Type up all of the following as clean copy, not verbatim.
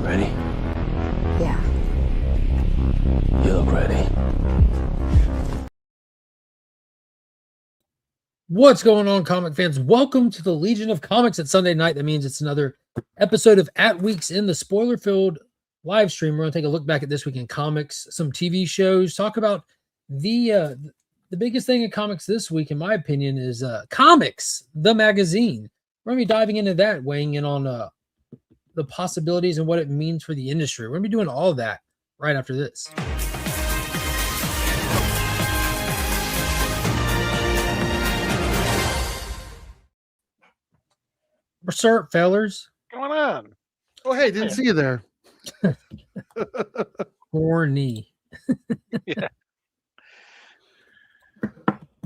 Ready? Yeah. You look ready. What's going on, comic fans? Welcome to the Legion of Comics at Sunday night. That means it's another episode of At Weeks in the Spoiler-Filled live stream. We're going to take a look back at this week in comics, some TV shows, talk about the biggest thing in comics this week, in my opinion, is Comics, the magazine. We're going to be diving into that, weighing in on the possibilities and what it means for the industry. We're going to be doing all of that right after this. What's up, fellers? What's going on? Oh, hey, didn't see you there. Horny. Yeah.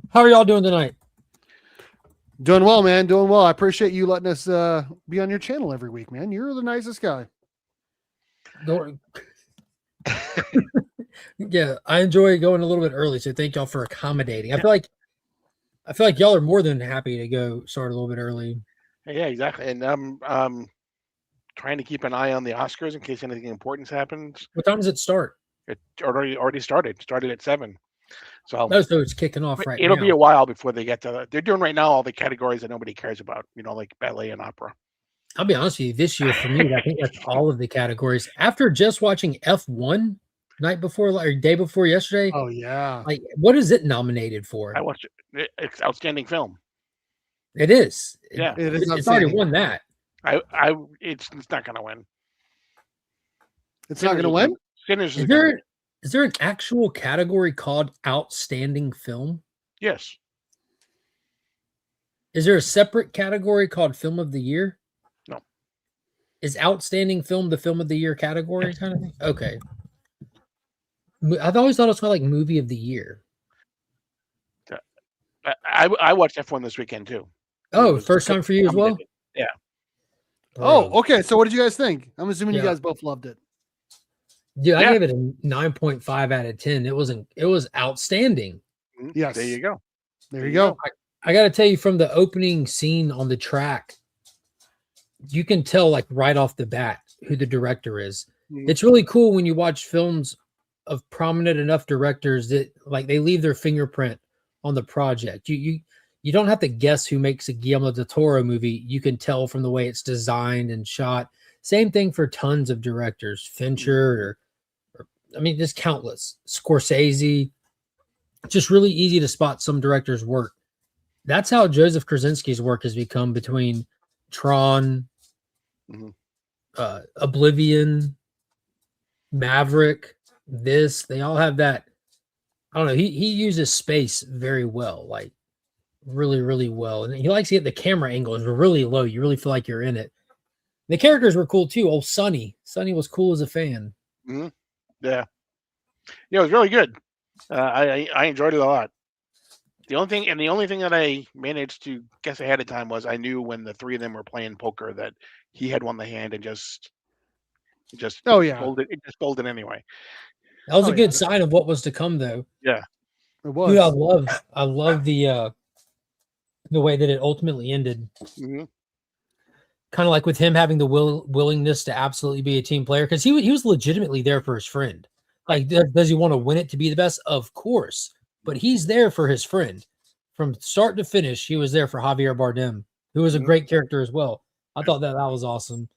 How are y'all doing tonight? Doing well, man. Doing well. I appreciate you letting us be on your channel every week, man. You're the nicest guy. Yeah, I enjoy going a little bit early, so thank y'all for accommodating. I feel like y'all are more than happy to go start a little bit early. Yeah, exactly. And I'm trying to keep an eye on the Oscars in case anything important happens. What time does it start? It already started. Started at 7. So Oh, so it's kicking off right it'll now. be a while before they get to. They're doing right now all the categories that nobody cares about. You know, like ballet and opera. I'll be honest with you. This year for me, I think that's all of the categories. After just watching F1 night before or day before yesterday, Oh yeah. like what is it nominated for? I watched it. It's outstanding film. It is. Yeah. It is It's already outstanding. won that. It's not going to win. It's not going to win. Sinners Is there an actual category called outstanding film? Yes. Is there a separate category called film of the year? No. Is outstanding film the film of the year category kind of thing? Okay. I've always thought it was called like movie of the year. I watched F1 this weekend too. Oh, first time for you as well? Yeah. Oh, okay. So what did you guys think? I'm assuming you Yeah. guys both loved it. Dude, I Yeah. gave it a 9.5 out of 10. It was outstanding. Yes. There you go. There you go. I got to tell you, from the opening scene on the track, you can tell like right off the bat who the director is. Mhm. It's really cool when you watch films of prominent enough directors that like they leave their fingerprint on the project. You don't have to guess who makes a Guillermo del Toro movie. You can tell from the way it's designed and shot. Same thing for tons of directors, Fincher or I mean, just countless. Scorsese. Just really easy to spot some directors' work. That's how Joseph Krasinski's work has become between Tron, Mhm. Oblivion, Maverick, they all have that. I don't know. He uses space very well, like really, really well. And he likes to get the camera angles really low. You really feel like you're in it. The characters were cool too. Old Sonny. Sonny was cool as a fan. Yeah. Yeah, it was really good. I enjoyed it a lot. The only thing that I managed to guess ahead of time was I knew when the three of them were playing poker that he had won the hand and just Oh yeah. folded. It just folded anyway. That was Oh, a good yeah. sign of what was to come, though. It was. Dude, I love the way that it ultimately ended. Mhm. Kind of like with him having the willingness to absolutely be a team player, because he was legitimately there for his friend. Like, does he want to win it to be the best? Of course, but he's there for his friend from start to finish. He was there for Javier Bardem, who was a Mhm. great character as well. I thought that was awesome.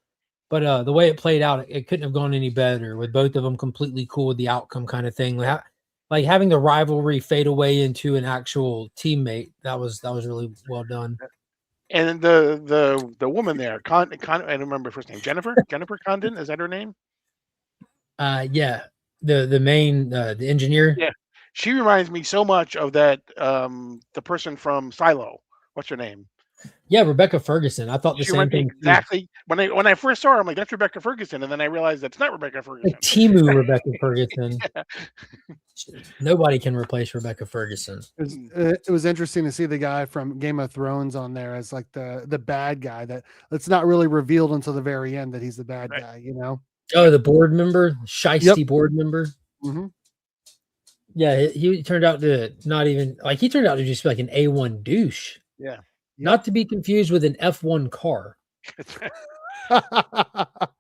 But the way it played out, it couldn't have gone any better with both of them completely cool with the outcome kind of thing. Like having the rivalry fade away into an actual teammate. That was really well done. And the woman there, I don't remember her first name. Jennifer Condon, is that her name? Yeah. The main the engineer. Yeah. She reminds me so much of that the person from Silo. What's her name? Yeah, Rebecca Ferguson. I thought the She same reminds me thing. too. exactly. When I first saw her, I'm like, that's Rebecca Ferguson, and then I realized that's not Rebecca Ferguson. Like Timu Rebecca Ferguson. Nobody can replace Rebecca Ferguson. It was interesting to see the guy from Game of Thrones on there as like the bad guy that it's not really revealed until the very end that he's the bad Right. guy, you know? Oh, the board member, Shiesty board member. Mhm. Yeah, he turned out to not even like he turned out to just be like an A1 douche. Yeah. Not to be confused with an F1 car. But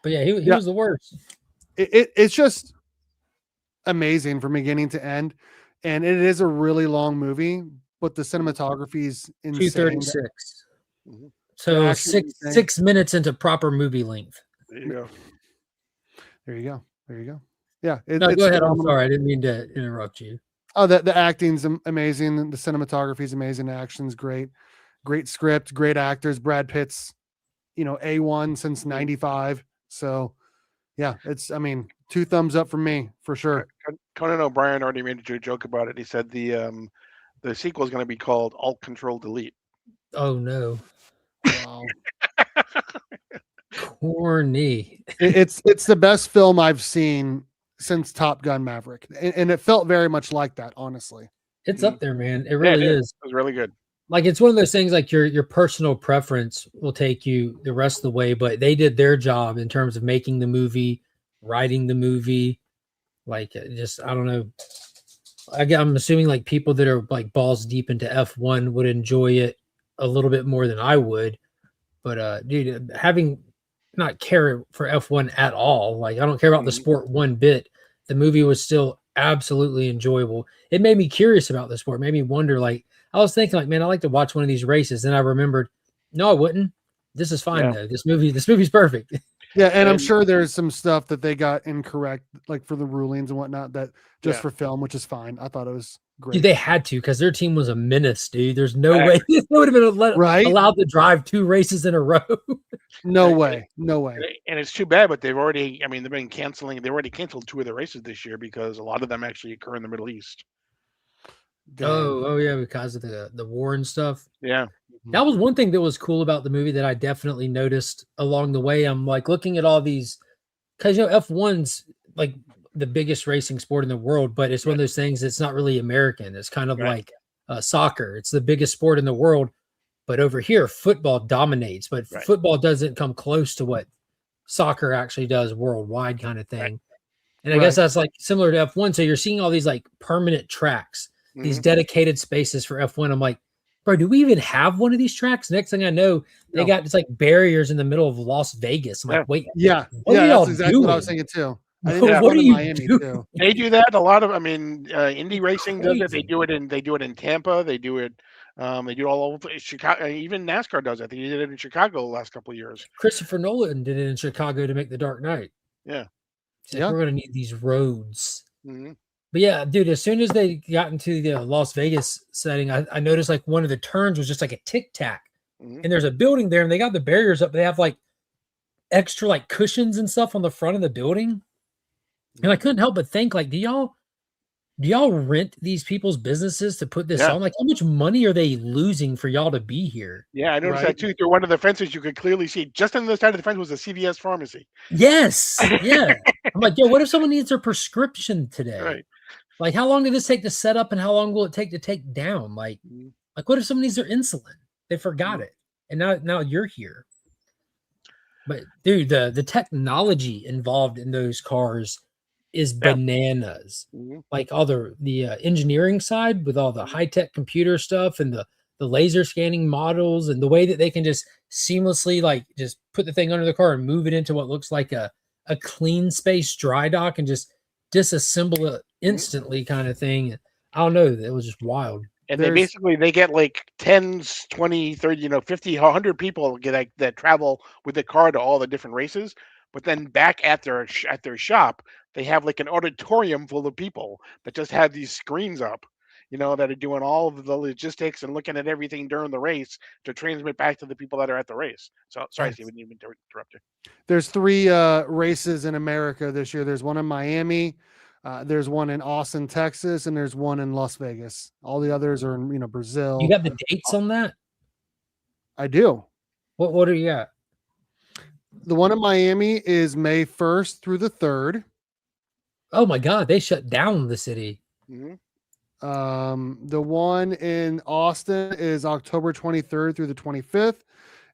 yeah, he was the worst. It's just amazing from beginning to end, and it is a really long movie, but the cinematography is insane. 236. Mhm. So action's insane. 6 minutes into proper movie length. There you go. There you go. Yeah, No, it's go ahead. I'm phenomenal. sorry, I didn't mean to interrupt you. Oh, the acting's amazing. The cinematography is amazing. Action's great. Great script, great actors. Brad Pitt's, A1 since '95. So, yeah, I mean, 2 thumbs up from me for sure. Conan O'Brien already made a joke about it. He said the sequel is going to be called Alt Control Delete. Oh no. Wow. Corny. It's the best film I've seen since Top Gun Maverick, and it felt very much like that. Honestly, It's up there, man. It Yeah, really it is. It was really good. Like it's one of those things like your personal preference will take you the rest of the way, but they did their job in terms of making the movie, writing the movie. Like just I don't know. I'm assuming like people that are like balls deep into F1 would enjoy it a little bit more than I would. But dude, having not care for F1 at all, like I don't care about the sport one bit. The movie was still absolutely enjoyable. It made me curious about the sport, made me wonder. Like I was thinking, like, man, I like to watch one of these races. Then I remembered, no, I wouldn't. This is fine though. This movie's perfect. Yeah, and I'm sure there's some stuff that they got incorrect, like for the rulings and whatnot, that just for film, which is fine. I thought it was great. Dude, they had to because their team was a menace, dude. There's no way they would have been allowed to drive 2 races in a row. No way. And it's too bad, but they've already been canceling. They already canceled 2 of the races this year because a lot of them actually occur in the Middle East. Oh yeah, because of the war and stuff. Yeah. That was one thing that was cool about the movie that I definitely noticed along the way. I'm like looking at all these because F1's like the biggest racing sport in the world, but it's one of those things that's not really American. It's kind of like soccer. It's the biggest sport in the world, but over here football dominates. But football doesn't come close to what soccer actually does worldwide, kind of thing. And I guess that's like similar to F1. So you're seeing all these like permanent tracks, these dedicated spaces for F1. I'm like, bro, do we even have one of these tracks? Next thing I know, they got just like barriers in the middle of Las Vegas. I'm like, wait, what are y'all that's exactly doing? what I was thinking too. What are you doing? Too. They do that a lot of. Indy racing does it. They do it in Tampa. They do it. They do it all over Chicago. Even NASCAR does it. They did it in Chicago the last couple of years. Christopher Nolan did it in Chicago to make The Dark Knight. Yeah. Like, we're going to need these roads. Mm-hmm. But yeah, dude, as soon as they got into the Las Vegas setting, I noticed like one of the turns was just like a tic tac. And there's a building there and they got the barriers up. They have like extra like cushions and stuff on the front of the building. And I couldn't help but think like, do y'all rent these people's businesses to put this on? Like, how much money are they losing for y'all to be here? Yeah, I noticed that too. Through one of the fences, you could clearly see just on the side of the fence was a CVS pharmacy. Yes. Yeah. I'm like, yo, what if someone needs their prescription today? Right. Like, how long did this take to set up and how long will it take to take down? Like what if someone needs their insulin? They forgot it. And now you're here. But dude, the technology involved in those cars is bananas. Like all the engineering side with all the high-tech computer stuff and the laser scanning models and the way that they can just seamlessly like just put the thing under the car and move it into what looks like a clean space dry dock and just disassemble it instantly kind of thing. I don't know. It was just wild. And they get like 10s, 20, 30, 50, 100 people that travel with the car to all the different races. But then back at their shop, they have like an auditorium full of people that just have these screens up, that are doing all of the logistics and looking at everything during the race to transmit back to the people that are at the race. So sorry, Steve, I didn't even interrupt you. There's 3 races in America this year. There's one in Miami. There's one in Austin, Texas, and there's one in Las Vegas. All the others are in, Brazil. You got the dates on that? I do. What do you got? The one in Miami is May 1st through the 3rd. Oh my God, they shut down the city. The one in Austin is October 23rd through the 25th.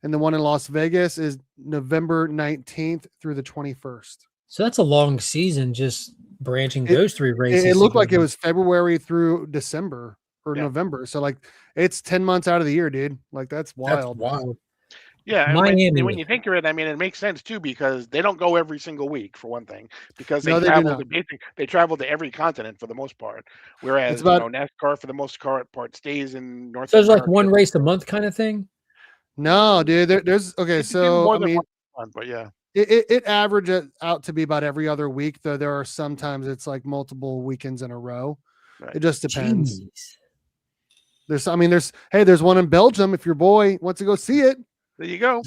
And the one in Las Vegas is November 19th through the 21st. So that's a long season just branching those 3 races. It looked like it was February through December. or Yeah. November. So like it's 10 months out of the year, dude. Like that's That's wild. wild. Yeah, and Miami. when you think of it, I mean, it makes sense too because they don't go every single week for one thing, because they No, they do travel not. they travel to every continent for the most part. It's Whereas about NASCAR for the most part stays in North So there's like America. one race a month kind of thing. no, dude. There's okay. They do So more I than mean, one month, but yeah, it averages out to be about every other week. Though there are sometimes it's like multiple weekends in a row. right. It just depends. Jeez. There's one in Belgium. If your boy wants to go see it, There you go.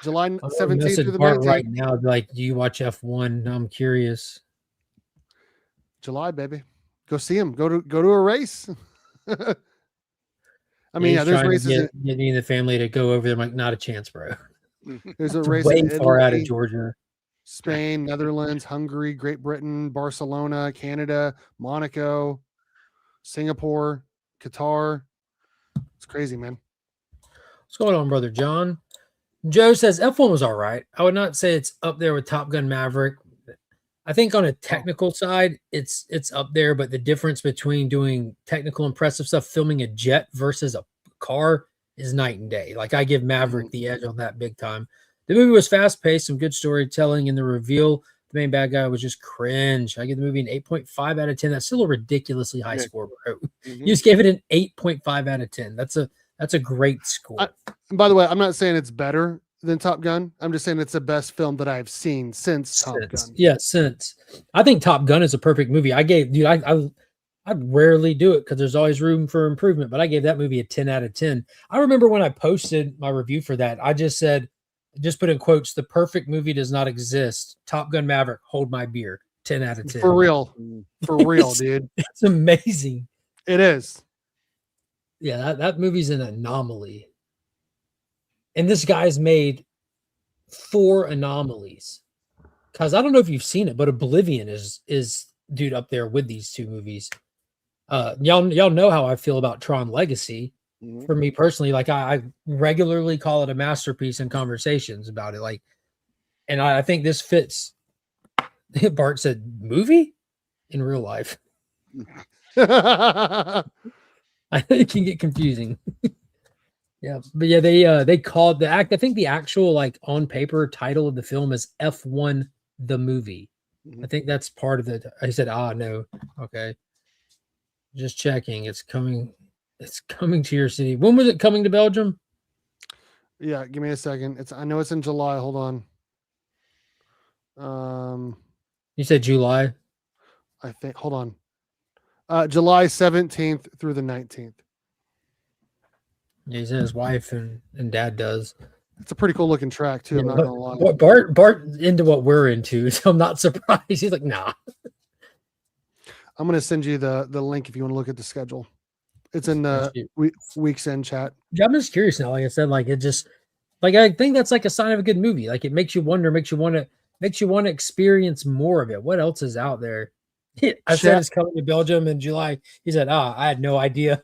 July I'm gonna 17th message through the Bart 19th. right now. Like, do you watch F1? I'm curious. July, baby. Go see him. Go to a race. I mean, he's yeah, there's trying to races. get me and the family to go over there. I'm like, not a chance, bro. There's a It's race way in far out of Italy, Georgia. Spain, Netherlands, Hungary, Great Britain, Barcelona, Canada, Monaco, Singapore, Qatar. It's crazy, man. What's going on, brother John? Joe says F1 was all right. I would not say it's up there with Top Gun Maverick. I think on a technical side, it's up there, but the difference between doing technical impressive stuff, filming a jet versus a car is night and day. Like I give Maverick the edge on that big time. The movie was fast paced, some good storytelling, and the reveal, the main bad guy was just cringe. I give the movie an 8.5 out of 10. That's still a ridiculously high score, bro. You just gave it an 8.5 out of 10. That's a great score. And by the way, I'm not saying it's better than Top Gun. I'm just saying it's the best film that I've seen since Top Gun. Yeah, since I think Top Gun is a perfect movie. I rarely do it because there's always room for improvement, but I gave that movie a 10 out of 10. I remember when I posted my review for that, I just said, just put in quotes, the perfect movie does not exist. Top Gun Maverick, hold my beer. 10 out of 10. For real. For real, dude. It's amazing. It is. Yeah, that movie's an anomaly. And this guy's made 4 anomalies. Because I don't know if you've seen it, but Oblivion is dude up there with these 2 movies. Y'all know how I feel about Tron Legacy. For me personally, like I regularly call it a masterpiece in conversations about it. Like, and I think this fits. Bart said, "Movie in real life." I think it can get confusing. Yeah, but yeah, they called the act. I think the actual like on paper title of the film is F1 the movie. I think that's part of it. I said, no, okay, just checking. It's coming to your city. When was it coming to Belgium? Yeah, give me a second. I know it's in July. Hold on. You said July. I think. Hold on. July 17th through the 19th. Yeah, he said his wife and dad does. It's a pretty cool looking track too. I'm not gonna lie. What Bart into what we're into, so I'm not surprised. He's like, nah. I'm gonna send you the link if you want to look at the schedule. It's in the week's end chat. Yeah, I'm just curious now. Like I said, like it just like I think that's like a sign of a good movie. Like it makes you wonder, makes you want to experience more of it. What else is out there? I said it's coming to Belgium in July. He said, I had no idea.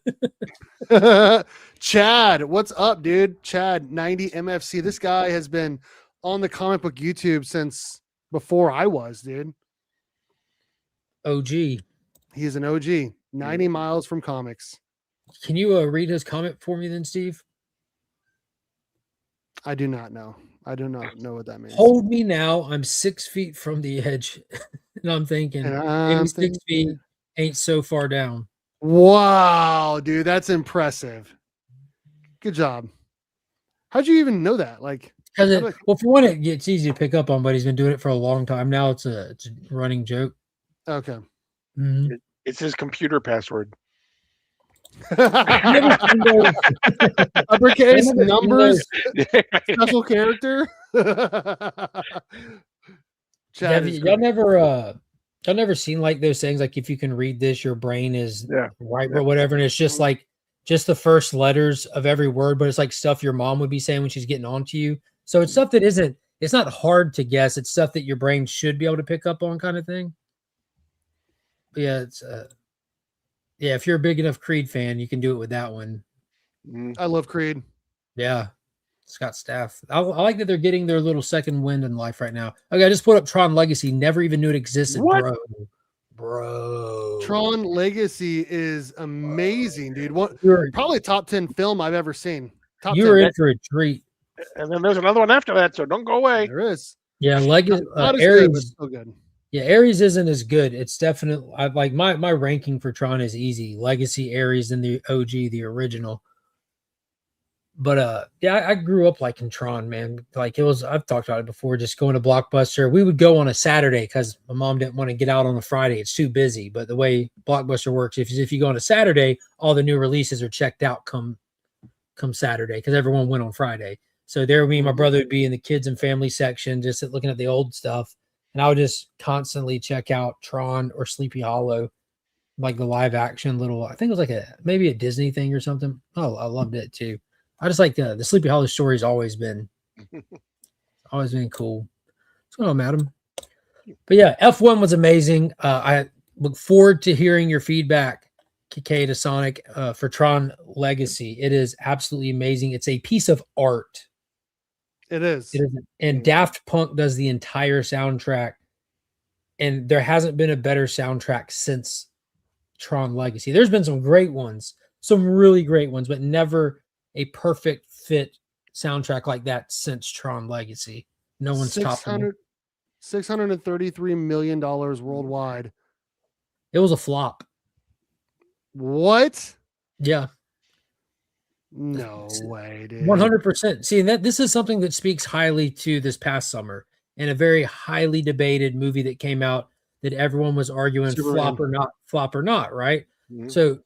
Chad, what's up, dude? Chad, 90 MFC. This guy has been on the comic book YouTube since before I was, dude. OG. He's an OG. 90 miles from comics. Can you read his comment for me then, Steve? I do not know. I do not know what that means. Hold me now. I'm 6 feet from the edge. And I'm thinking, maybe 6 feet ain't so far down. Wow, dude, that's impressive. Good job. How'd you even know that? Like, well, for one, it's easy to pick up on, but he's been doing it for a long time now. It's a running joke. Okay. Mm-hmm. It's his computer password. Uppercase numbers, special character. Y'all never seen like those things like if you can read this, your brain is right or whatever, and it's just like just the first letters of every word, but it's like stuff your mom would be saying when she's getting on to you. So it's stuff that it's not hard to guess. It's stuff that your brain should be able to pick up on, kind of thing. But yeah, it's if you're a big enough Creed fan, you can do it with that one. I love Creed. Yeah. Scott Staff. I like that they're getting their little second wind in life right now. Okay, I just put up Tron Legacy. Never even knew it existed, bro. bro. Tron Legacy is amazing, dude. What You're, probably top 10 film I've ever seen. Top you're 10. in for a treat. And then there's another one after that, so don't go away. There is. Yeah, Legacy. Not as Ares. good, but still good. Yeah, Ares isn't as good. It's definitely I like my ranking for Tron is easy. Legacy, Ares, and the OG, the original. But yeah, I grew up liking Tron, man. Like it was, I've talked about it before, just going to Blockbuster. We would go on a Saturday because my mom didn't want to get out on a Friday. It's too busy. But the way Blockbuster works, if you go on a Saturday, all the new releases are checked out come Saturday because everyone went on Friday. So there me and my brother would be in the kids and family section, just looking at the old stuff. And I would just constantly check out Tron or Sleepy Hollow, like the live action little, I think it was like maybe a Disney thing or something. Oh, I loved it too. I just like the Sleepy Hollow story has always been cool. What's going on, madam? But yeah, F1 was amazing. I look forward to hearing your feedback, KK to Sonic, for Tron Legacy. It is absolutely amazing. It's a piece of art. It is. And Daft Punk does the entire soundtrack. And there hasn't been a better soundtrack since Tron Legacy. There's been some great ones, some really great ones, but never a perfect fit soundtrack like that since Tron Legacy. No one's topping it. $633 million worldwide. It was a flop. What? Yeah. No way, dude. 100%. See, this is something that speaks highly to this past summer and a very highly debated movie that came out that everyone was arguing flop or not, right? Mm-hmm. So,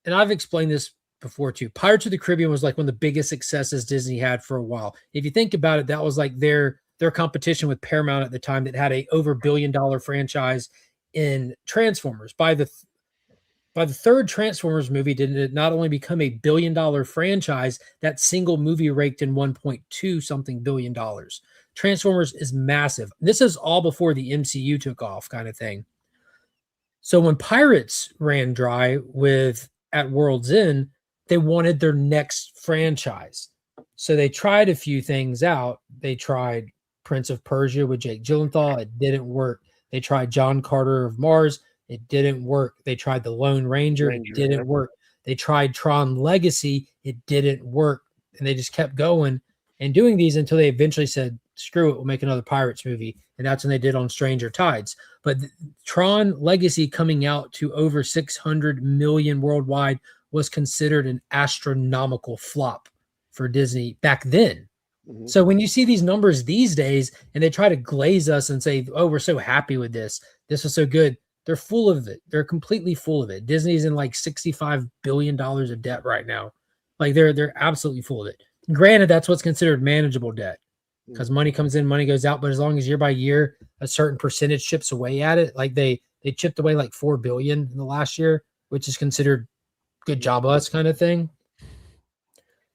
and I've explained this before too. Pirates of the Caribbean was like one of the biggest successes Disney had for a while. If you think about it, that was like their competition with Paramount at the time that had a over $1 billion franchise in Transformers. By the third Transformers movie, did it not only become a $1 billion franchise, that single movie raked in 1.2 something billion dollars. Transformers is massive. This is all before the MCU took off, kind of thing. So when Pirates ran dry at World's End, they wanted their next franchise. So they tried a few things out. They tried Prince of Persia with Jake Gyllenhaal. It didn't work. They tried John Carter of Mars. It didn't work. They tried The Lone Ranger. It didn't work. They tried Tron Legacy. It didn't work. And they just kept going and doing these until they eventually said, screw it, we'll make another Pirates movie. And that's when they did on Stranger Tides. But Tron Legacy coming out to over 600 million worldwide was considered an astronomical flop for Disney back then. Mm-hmm. So when you see these numbers these days and they try to glaze us and say, oh, we're so happy with this. This was so good. They're full of it. They're completely full of it. Disney's in like $65 billion of debt right now. Like they're absolutely full of it. Granted, that's what's considered manageable debt because money comes in, money goes out. But as long as year by year, a certain percentage chips away at it, like they chipped away like $4 billion in the last year, which is considered good job us kind of thing.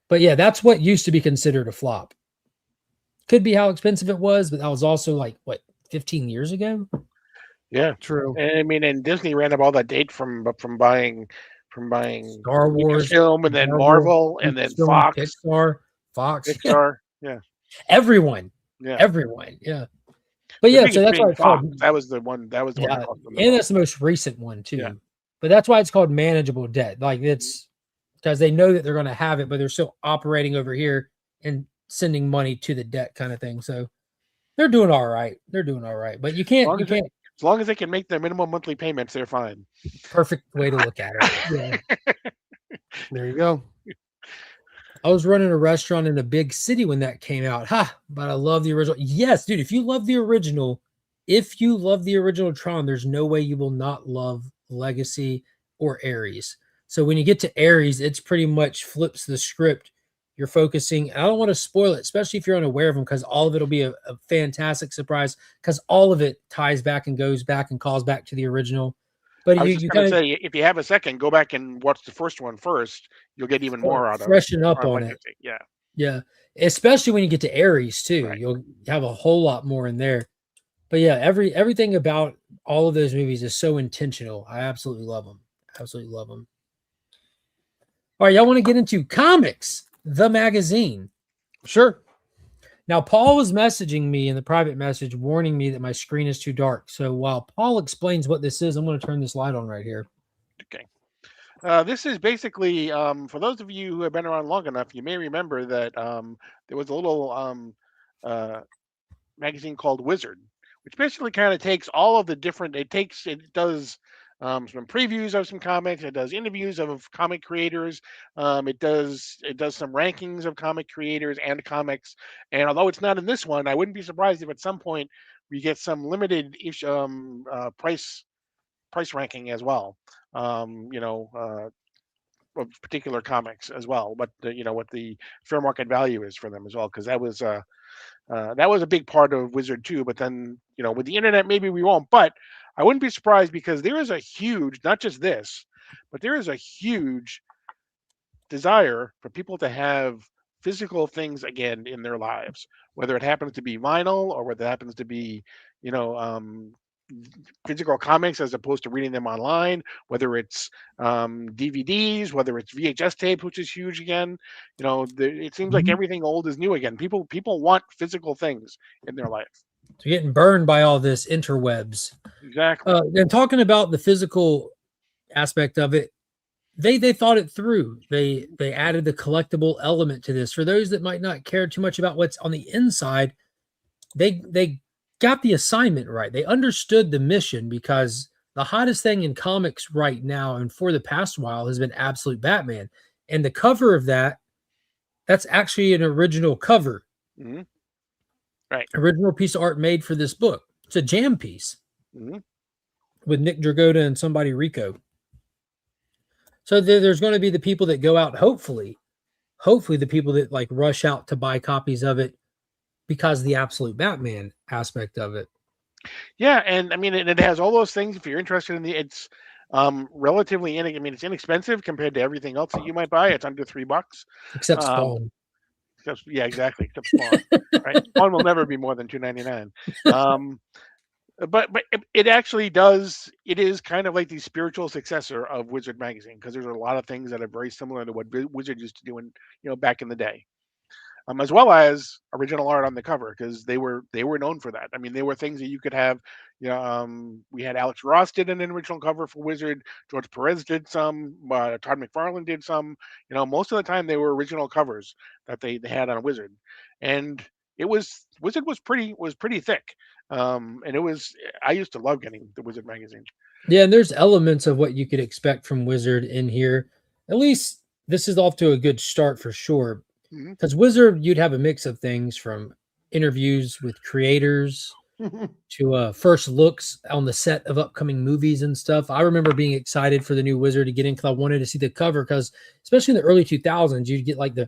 But yeah, that's what used to be considered a flop. Could be how expensive it was, but that was also like what 15 years ago. Yeah, true. And I mean, and Disney ran up all that date from buying Star Wars, film, and then Marvel, and then Fox, Pixar, yeah, everyone, yeah. But yeah, so that's why it's called. That was the one. That was the one. And that's the most recent one too. Yeah. But that's why it's called manageable debt. Like it's because they know that they're going to have it, but they're still operating over here and sending money to the debt kind of thing. So they're doing all right. But you can't. As long as they can make their minimum monthly payments, they're fine. Perfect way to look at it. Yeah. There you go. I was running a restaurant in a big city when that came out. But I love the original. Yes, dude. If you love the original Tron, there's no way you will not love Legacy or Ares. So when you get to Ares, it's pretty much flips the script. You're focusing. I don't want to spoil it, especially if you're unaware of them, because all of it will be a fantastic surprise, because all of it ties back and goes back and calls back to the original. But you kind of say, if you have a second, go back and watch the first one first. You'll get even more out of it. Freshen up on it. Yeah. Especially when you get to Ares too. Right. You'll have a whole lot more in there. But yeah, everything about all of those movies is so intentional. I absolutely love them. All right, y'all want to get into comics, the magazine? Sure. Now, Paul was messaging me in the private message, warning me that my screen is too dark. So while Paul explains what this is, I'm going to turn this light on right here. Okay. This is basically, for those of you who have been around long enough, you may remember that there was a little uh, magazine called Wizard, which basically kind of takes all of the different. It does some previews of some comics. It does interviews of comic creators. It does some rankings of comic creators and comics. And although it's not in this one, I wouldn't be surprised if at some point we get some limited price ranking as well. Of particular comics as well, but what the fair market value is for them as well, because that was a big part of Wizard too. But then, with the internet, maybe we won't. But I wouldn't be surprised, because there is a huge, not just this, but there is a huge desire for people to have physical things again in their lives, whether it happens to be vinyl or whether it happens to be, you know, physical comics as opposed to reading them online, whether it's DVDs, whether it's VHS tape, which is huge again. It seems like everything old is new again. People want physical things in their life. So getting burned by all this interwebs. Exactly. And talking about the physical aspect of it, they thought it through. They added the collectible element to this. For those that might not care too much about what's on the inside, they got the assignment right. They understood the mission, because the hottest thing in comics right now and for the past while has been Absolute Batman. And the cover of that's actually an original cover. Mm-hmm. Right. Original piece of art made for this book. It's a jam piece with Nick Dragotta and somebody Rico. So there's going to be the people that go out, hopefully the people that like rush out to buy copies of it because of the Absolute Batman aspect of it. Yeah, and I mean, it has all those things. If you're interested in it's relatively it's inexpensive compared to everything else that you might buy. It's under $3, except Spawn. Yeah, exactly. Except Spawn, right? Spawn will never be more than $2.99. But it actually does. It is kind of like the spiritual successor of Wizard magazine, because there's a lot of things that are very similar to what Wizard used to do back in the day. As well as original art on the cover, because they were known for that. I mean, they were things that you could have. We had Alex Ross did an original cover for Wizard. George Perez did some. Todd McFarlane did some. Most of the time they were original covers that they had on Wizard, and Wizard was pretty thick. And I used to love getting the Wizard magazine. Yeah, and there's elements of what you could expect from Wizard in here. At least this is off to a good start for sure. Because Wizard, you'd have a mix of things from interviews with creators to first looks on the set of upcoming movies and stuff. I remember being excited for the new Wizard to get in because I wanted to see the cover, because especially in the early 2000s, you'd get like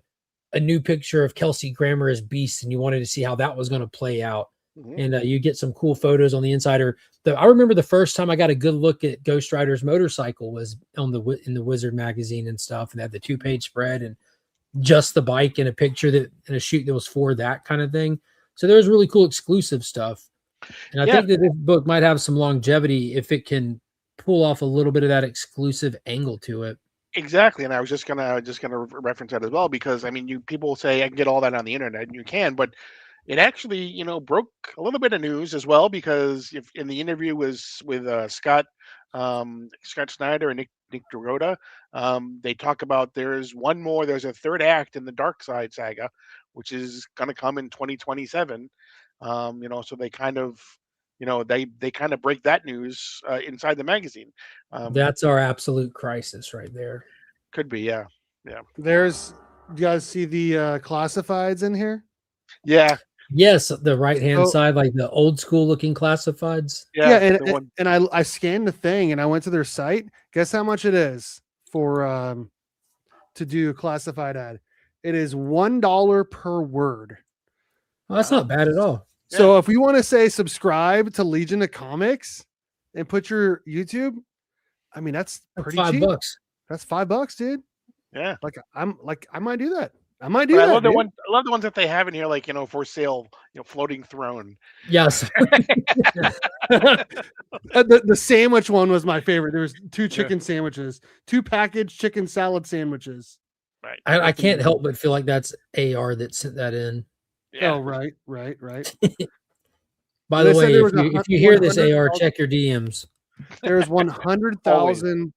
a new picture of Kelsey Grammer as Beast, and you wanted to see how that was going to play out. And you get some cool photos on the inside. I remember the first time I got a good look at Ghost Rider's motorcycle was in the Wizard magazine and stuff, and they had the 2-page spread and just the bike and a picture and a shoot that was for that kind of thing. So there's really cool exclusive stuff. And I think that this book might have some longevity if it can pull off a little bit of that exclusive angle to it. Exactly. And I was just gonna reference that as well, because I mean, people say I can get all that on the internet, and you can, but it actually, broke a little bit of news as well, because if in the interview was with Scott Snyder and Nick Dragotta, they talk about there's a third act in the Dark Side saga, which is going to come in 2027. So they kind of, they kind of break that news inside the magazine. That's our absolute crisis right there. Could be, yeah. Do you guys see the classifieds in here? Yeah. Yes, the right-hand side, like the old school looking classifieds. Yeah, and I scanned the thing and I went to their site. Guess how much it is for to do a classified ad? It is $1 per word. Oh, that's not bad at all. So if you want to say subscribe to Legion of Comics and put your YouTube, I mean that's pretty cheap. $5. That's $5, dude. Yeah. I might do that. I might do I that. love I love the ones that they have in here, like, for sale, floating throne. Yes. The sandwich one was my favorite. There was 2 chicken sandwiches, 2 packaged chicken salad sandwiches. Right. I can't help but feel like that's AR that sent that in. Yeah. Oh, right. By They the said way, there was if you hear this, 100,000 AR, check your DMs. There's 100,000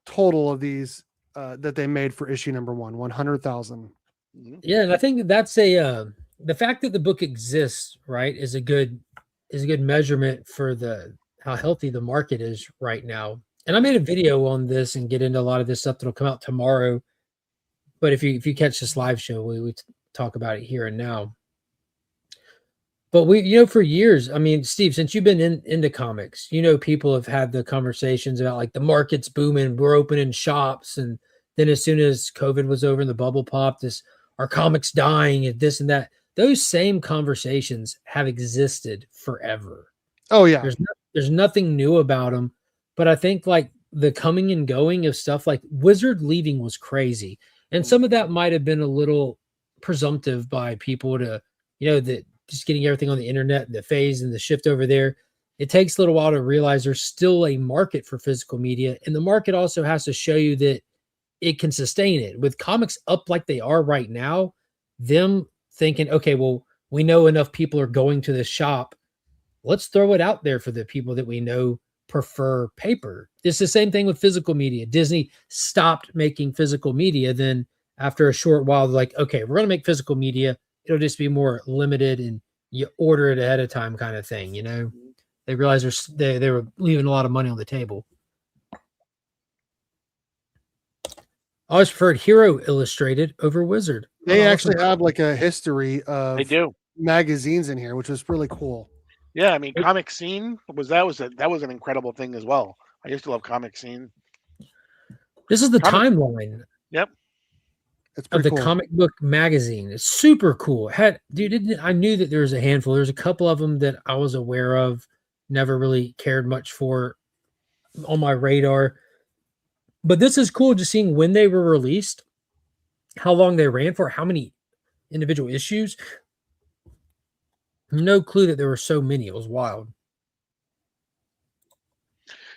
total of these that they made for issue number 1. 100,000. Mhm. Yeah, and I think that's the fact that the book exists, right, is a good measurement for how healthy the market is right now. And I made a video on this and get into a lot of this stuff that'll come out tomorrow. But if you catch this live show, we talk about it here and now. But for years, I mean, Steve, since you've been into comics, people have had the conversations about like the market's booming, we're opening shops, and then as soon as COVID was over and the bubble popped, our comics dying and this and that. Those same conversations have existed forever. Oh yeah. There's nothing new about them, but I think like the coming and going of stuff like Wizard leaving was crazy, and some of that might have been a little presumptive by people to, that just getting everything on the internet, the phase and the shift over there. It takes a little while to realize there's still a market for physical media, and the market also has to show you that it can sustain it. With comics up like they are right now, them thinking, okay, well, we know enough people are going to the shop. Let's throw it out there for the people that we know prefer paper. It's the same thing with physical media. Disney stopped making physical media. Then after a short while, they're like, okay, we're going to make physical media. It'll just be more limited and you order it ahead of time kind of thing. They realized they were leaving a lot of money on the table. I always preferred Hero Illustrated over Wizard. They actually have like a history of They do. magazines in here, which was really cool. Yeah, I mean, Comic Scene was an incredible thing as well. I used to love Comic Scene. This is the timeline. Yep. It's of pretty the cool. comic book magazine. It's super cool. I knew that there was a handful. There's a couple of them that I was aware of, never really cared much for on my radar. But this is cool just seeing when they were released, how long they ran for, how many individual issues. No clue that there were so many. It was wild.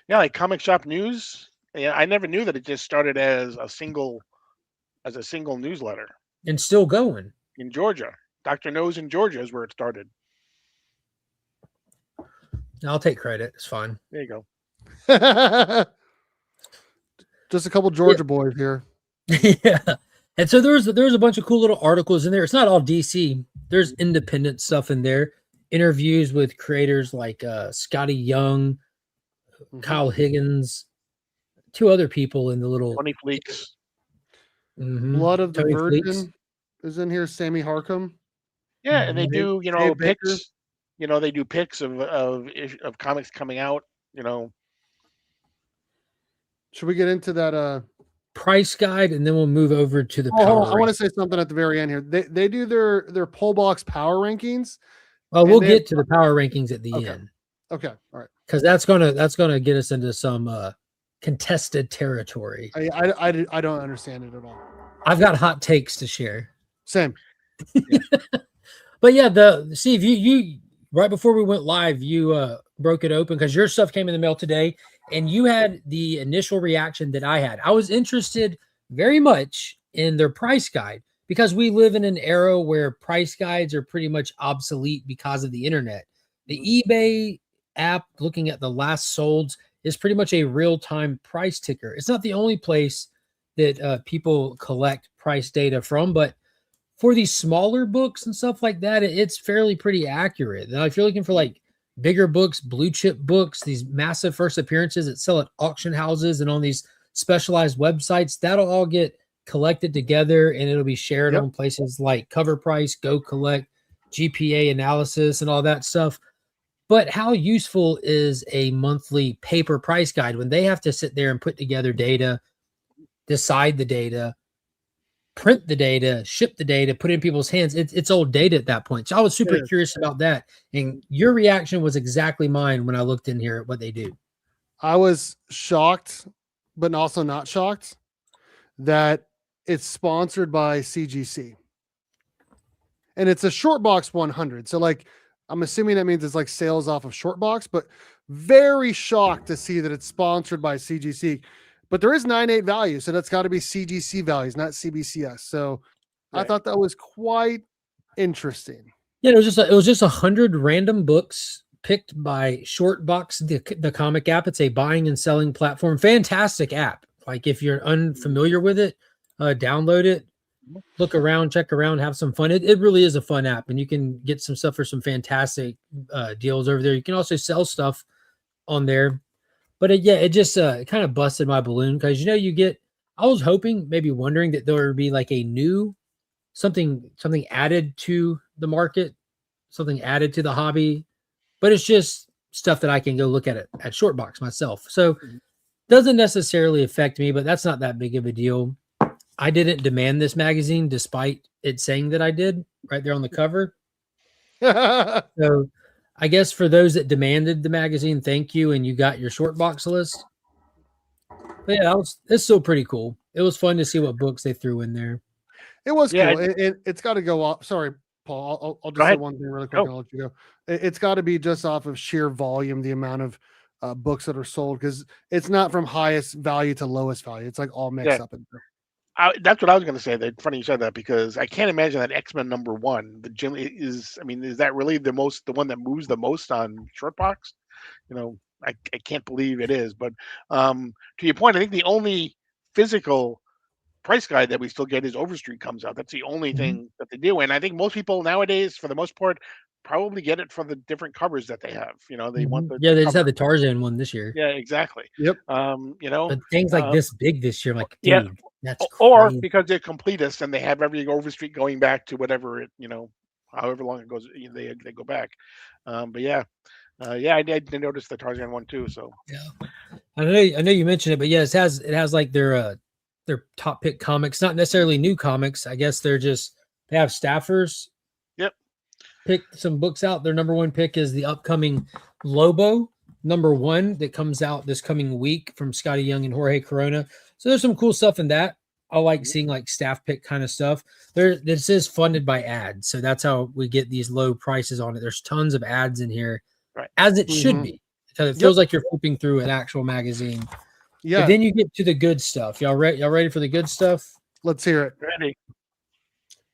Yeah, like Comic Shop News. Yeah, I never knew that it just started as a single newsletter. And still going. In Georgia. Dr. Knows in Georgia is where it started. I'll take credit. It's fine. There you go. Just a couple Georgia boys here. Yeah. And so there's a bunch of cool little articles in there. It's not all DC. There's independent stuff in there. Interviews with creators like Scotty Young, Kyle Higgins, two other people in the little Tony Fleeks. Blood of the Tony Virgin Fleeks. is in here. Sammy Harcum. Yeah, and they do, Dave Baker. picks. They do picks of comics coming out. Should we get into that? Price guide, and then we'll move over to the hold power. on. I want to say something at the very end here. They do their poll box power rankings. Well, we'll get to the power rankings at the end. Okay, all right. Because that's gonna get us into some contested territory. I don't understand it at all. I've got hot takes to share. Same. But yeah, Steve, you right before we went live, you broke it open because your stuff came in the mail today, and you had the initial reaction that I had. I was interested very much in their price guide because we live in an era where price guides are pretty much obsolete because of the internet. The eBay app, looking at the last solds, is pretty much a real-time price ticker. It's not the only place that people collect price data from, but for these smaller books and stuff like that, it's fairly pretty accurate. Now, if you're looking for like bigger books, blue chip books, these massive first appearances that sell at auction houses and on these specialized websites, that'll all get collected together and it'll be shared on places like Cover Price, Go Collect, GPA analysis, and all that stuff. But how useful is a monthly paper price guide when they have to sit there and put together data, decide the data, print the data, ship the data, put it in people's hands? It's old data at that point. So I was super curious about that. And your reaction was exactly mine when I looked in here at what they do. I was shocked, but also not shocked that it's sponsored by CGC. And it's a short box 100. So like, I'm assuming that means it's like sales off of short box, but very shocked to see that it's sponsored by CGC. But there is 9.8 value, so that's got to be CGC values, not CBCS. So I thought that was quite Interesting. Yeah, it was just 100 random books picked by Shortbox, the comic app. It's a buying and selling platform. Fantastic app. Like if you're unfamiliar with it, download it, look around, check around, have some fun. It really is a fun app, and you can get some stuff for some fantastic deals over there. You can also sell stuff on there. But it just kind of busted my balloon because I was hoping, maybe wondering that there would be like a new something added to the market, something added to the hobby, but it's just stuff that I can go look at Shortbox myself. So doesn't necessarily affect me, but that's not that big of a deal. I didn't demand this magazine despite it saying that I did right there on the cover. So I guess for those that demanded the magazine, thank you, and you got your Shortbox list. But yeah, it's still pretty cool. It was fun to see what books they threw in there. It was Yeah, cool. It's got to go off. Sorry, Paul. I'll just say one thing really quick and I'll let you go. It's got to be just off of sheer volume, the amount of books that are sold, because it's not from highest value to lowest value. It's like all mixed up in there. That's what I was going to say. That funny you said that, because I can't imagine that X-Men #1, the Jim is. I mean, is that really the one that moves the most on Shortbox? I can't believe it is. But to your point, I think the only physical price guide that we still get is Overstreet comes out. That's the only thing that they do, and I think most people nowadays, for the most part, probably get it for the different covers that they have. They want the they just had the Tarzan one this year. Yeah, exactly. Yep. But things like this big this year, I'm like, dude, yeah, that's or crazy. because they're completists and they have every Overstreet going back to whatever it, however long it goes, they go back. But yeah, I did notice the Tarzan one too. So yeah, I know you mentioned it, but yeah, it has like their top pick comics, not necessarily new comics. I guess they have staffers. Yep. Pick some books out. Their #1 pick is the upcoming Lobo #1 that comes out this coming week from Scotty Young and Jorge Corona. So there's some cool stuff in that. I like seeing like staff pick kind of stuff. This is funded by ads, so that's how we get these low prices on it. There's tons of ads in here, right, as it should be, because it feels like you're flipping through an actual magazine. Yeah. But then you get to the good stuff. Y'all ready for the good stuff? Let's hear it. Ready.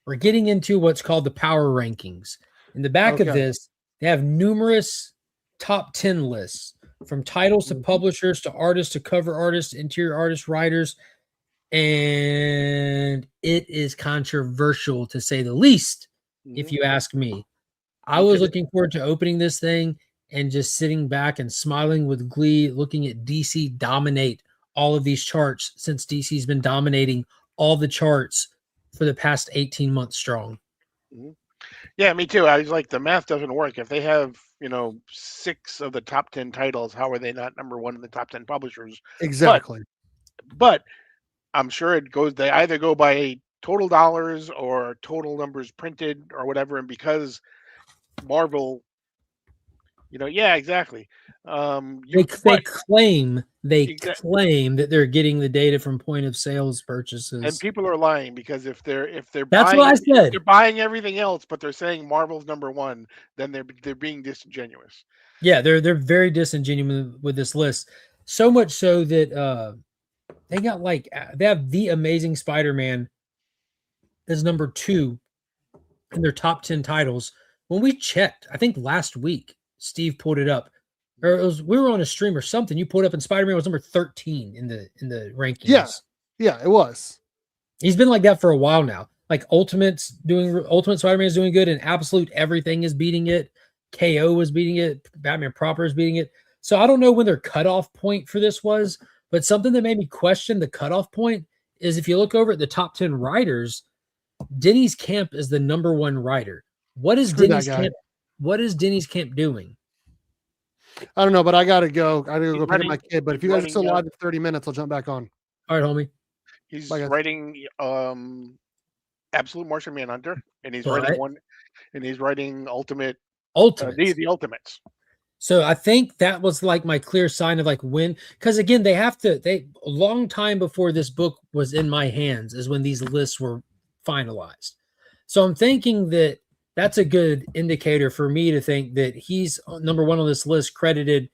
We're getting into what's called the power rankings. In the back of this, they have numerous top 10 lists, from titles to publishers to artists to cover artists, interior artists, writers. And it is controversial, to say the least, if you ask me. I was looking forward to opening this thing and just sitting back and smiling with glee, looking at DC dominate all of these charts, since DC's been dominating all the charts for the past 18 months strong. Yeah, me too. I was like, the math doesn't work. If they have, 6 of the top 10 titles, how are they not #1 in the top 10 publishers? Exactly. But I'm sure they either go by total dollars or total numbers printed or whatever. And because Marvel, yeah, exactly. They claim that they're getting the data from point of sales purchases, and people are lying, because if they're that's buying, what I said. they're buying everything else, but they're saying Marvel's #1, then they're being disingenuous. Yeah, they're very disingenuous with this list. So much so that they have The Amazing Spider-Man as #2 in their top 10 titles. When we checked, I think last week, Steve pulled it up, or we were on a stream or something. You pulled up, and Spider-Man was #13 in the rankings. Yeah, it was. He's been like that for a while now. Like Ultimate Spider-Man is doing good, and Absolute Everything is beating it. KO is beating it. Batman Proper is beating it. So I don't know when their cutoff point for this was, but something that made me question the cutoff point is, if you look over at the top 10 writers, Denny's Camp is the #1 writer. What is Denny's Camp doing? I don't know, but I gotta go. I gotta go pick up writing- my kid. But if you guys are still live in 30 minutes, I'll jump back on. All right, homie. He's Bye, guys. writing Absolute Martian Manhunter, and he's Right. writing Ultimate Ultimates. the Ultimates. So I think that was like my clear sign of like when, because again, a long time before this book was in my hands is when these lists were finalized. So I'm thinking that that's a good indicator for me to think that he's #1 on this list, credited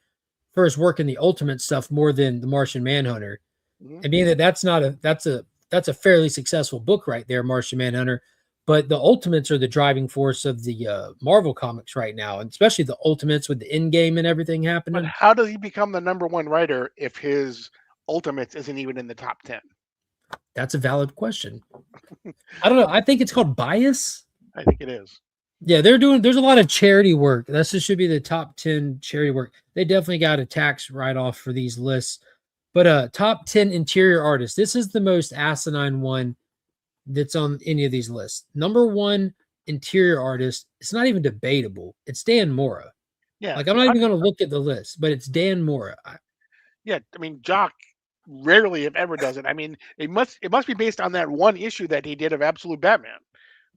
for his work in the Ultimate stuff more than the Martian Manhunter. And being that that's a fairly successful book right there, Martian Manhunter. But the Ultimates are the driving force of the Marvel comics right now, and especially the Ultimates with the Endgame and everything But happening. how does he become the #1 writer if his Ultimates isn't even in the top 10? That's a valid question. I don't know. I think it's called bias. I think it is. Yeah, there's a lot of charity work. This should be the top 10 charity work. They definitely got a tax write-off for these lists. But top 10 interior artists. This is the most asinine one that's on any of these lists. #1 interior artist. It's not even debatable. It's Dan Mora. Yeah. Like, I'm not even going to look at the list, but it's Dan Mora. Yeah, I mean, Jock rarely, if ever, does it. I mean, it must be based on that one issue that he did of Absolute Batman.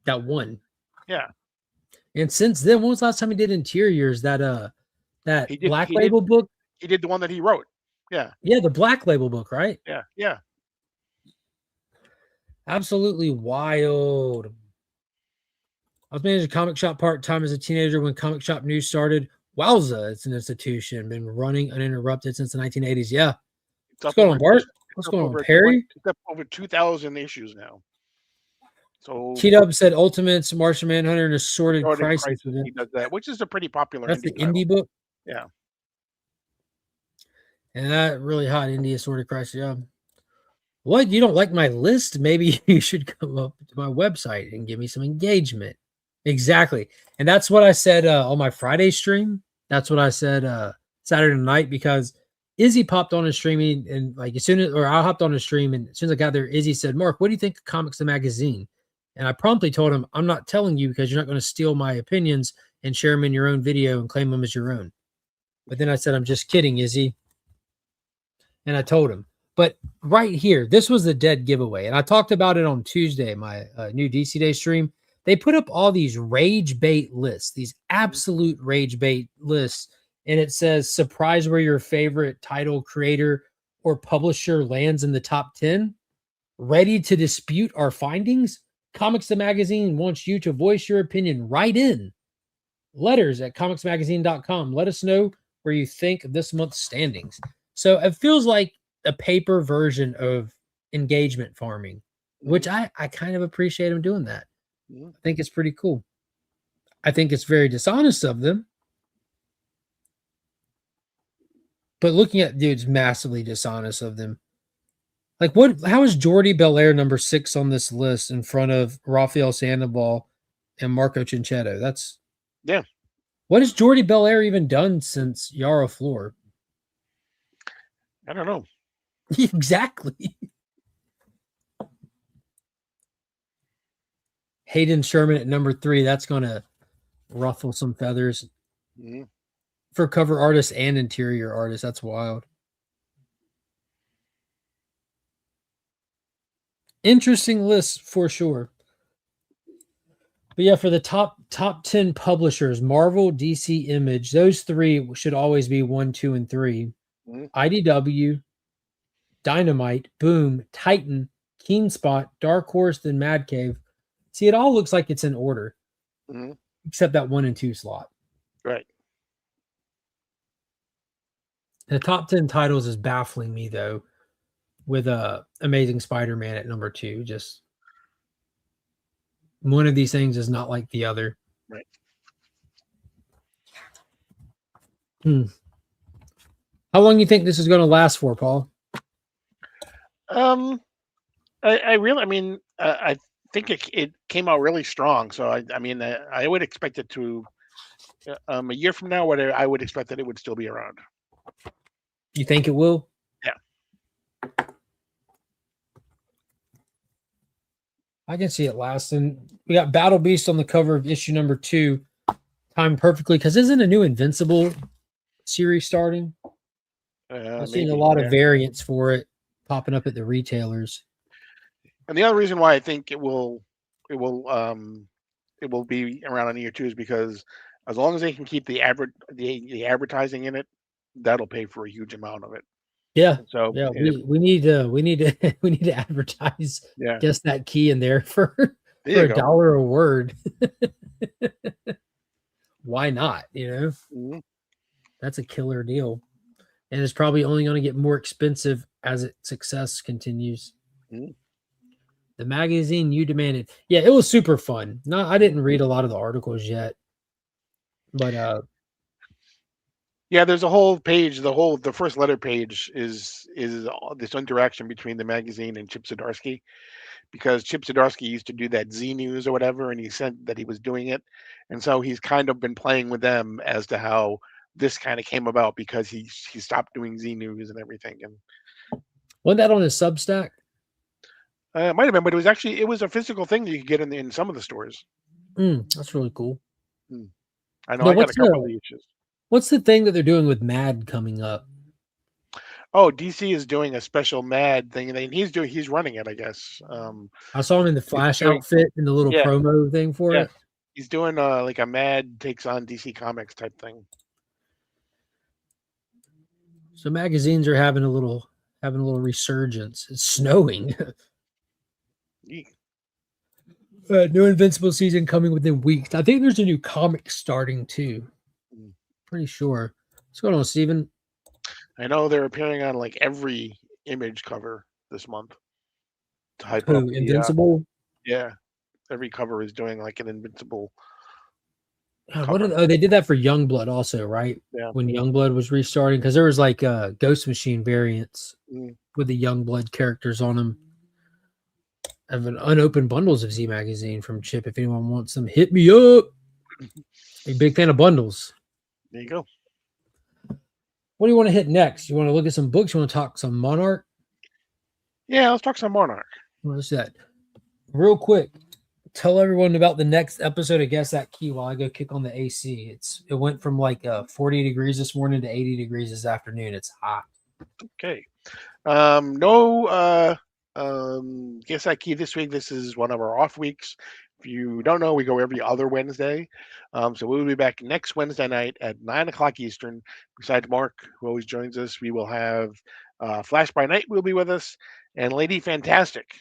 That one. Yeah. And since then, when was the last time he did interiors? That He did, Black he Label did, book? He did the one that he wrote. Yeah. Yeah, the Black Label book, right? Yeah. Yeah. Absolutely wild. I was managing a comic shop part-time as a teenager when Comic Shop News started. Wowza, it's an institution. Been running uninterrupted since the 1980s. Yeah. What's going on, Bart? What's going on, Perry? It's up over 2,000 issues now. So T-Dub said Ultimates, Martian Manhunter, and Assorted Crisis. he does that, which is a pretty popular That's the title. indie book? Yeah. And that really hot indie Assorted Crisis. Yeah. What? You don't like my list? Maybe you should come up to my website and give me some engagement. Exactly. And that's what I said on my Friday stream. That's what I said Saturday night, because Izzy popped on a streaming, and like I hopped on a stream, and as soon as I got there, Izzy said, "Mark, what do you think of Comics the Magazine?" And I promptly told him, "I'm not telling you because you're not going to steal my opinions and share them in your own video and claim them as your own." But then I said, "I'm just kidding, Izzy." And I told him. But right here, this was the dead giveaway. And I talked about it on Tuesday, my new DC Day stream. They put up all these rage bait lists, these absolute rage bait lists. And it says, surprise where your favorite title creator or publisher lands in the top 10. Ready to dispute our findings? Comics the Magazine wants you to voice your opinion right in. Letters at comicsmagazine.com. Let us know where you think of this month's standings. So it feels like a paper version of engagement farming, which I kind of appreciate them doing that. I think it's pretty cool. I think it's very dishonest of them. But looking at dudes, massively dishonest of them. Like, how is Jordi Belair #6 on this list in front of Rafael Sandoval and Marco Cinchetto? That's yeah. What has Jordi Belair even done since Yara Floor? I don't know. Exactly. Hayden Sherman at #3. That's going to ruffle some feathers for cover artists and interior artists. That's wild. Interesting list for sure. But yeah, for the top 10 publishers, Marvel, DC, Image, those three should always be 1, 2, and 3. IDW, Dynamite, Boom, Titan, Keenspot, Dark Horse, then Mad Cave. See, it all looks like it's in order, except that 1 and 2 slot. Right. The top 10 titles is baffling me, though, with Amazing Spider-Man at #2. Just one of these things is not like the other. Right. How long do you think this is going to last for, Paul? I think it came out really strong. So I would expect it to a year from now. I would expect that it would still be around. You think it will? Yeah. I can see it lasting. We got Battle Beast on the cover of issue #2, timed perfectly, because isn't a new Invincible series starting? I've seen a lot of variants for it popping up at the retailers. And the other reason why I think it will be around in year 2 is because as long as they can keep the advertising in it, that'll pay for a huge amount of it. Yeah. So yeah, we need to advertise. Yeah. Guess that key in there for $1 a word. Why not? You know, that's a killer deal, and it's probably only going to get more expensive as its success continues. The magazine you demanded. Yeah, it was super fun. No, I didn't read a lot of the articles yet, but Yeah, there's a whole page. The first letter page is all this interaction between the magazine and Chip Zdarsky, because Chip Zdarsky used to do that Z News or whatever, and he said that he was doing it, and so he's kind of been playing with them as to how this kind of came about, because he stopped doing Z News and everything. And wasn't that on his Substack? it might have been, but it was a physical thing that you could get in some of the stores. That's really cool. I know Now, I got a couple of the issues. What's the thing that they're doing with Mad coming up? Oh, DC is doing a special Mad thing, and he's running it, I guess. I saw him in the Flash doing- outfit in the little Yeah. promo thing for Yeah. it. He's doing like a Mad takes on DC Comics type thing. So magazines are having a little resurgence. It's snowing. Eek. New Invincible season coming within weeks. I think there's a new comic starting too. Pretty sure. What's going on, Steven? I know they're appearing on like every Image cover this month to hype Who, up the, Invincible? yeah, every cover is doing like an Invincible. They did that for Youngblood also, right? Yeah. When Youngblood was restarting, because there was like Ghost Machine variants with the Youngblood characters on them. I have an unopened bundles of Z Magazine from Chip. If anyone wants them, hit me up. A big fan of bundles. There you go. What do you want to hit next? You want to look at some books? You want to talk some Monarch? Yeah, let's talk some Monarch. What's that? Real quick, tell everyone about the next episode of Guess That Key while I go kick on the AC. It went from like 40 degrees this morning to 80 degrees this afternoon. It's hot. Okay. No Guess That Key this week. This is one of our off weeks. If you don't know, we go every other Wednesday. So we'll be back next Wednesday night at 9:00 Eastern. Besides Mark, who always joins us, we will have Flash by Night will be with us, and Lady Fantastic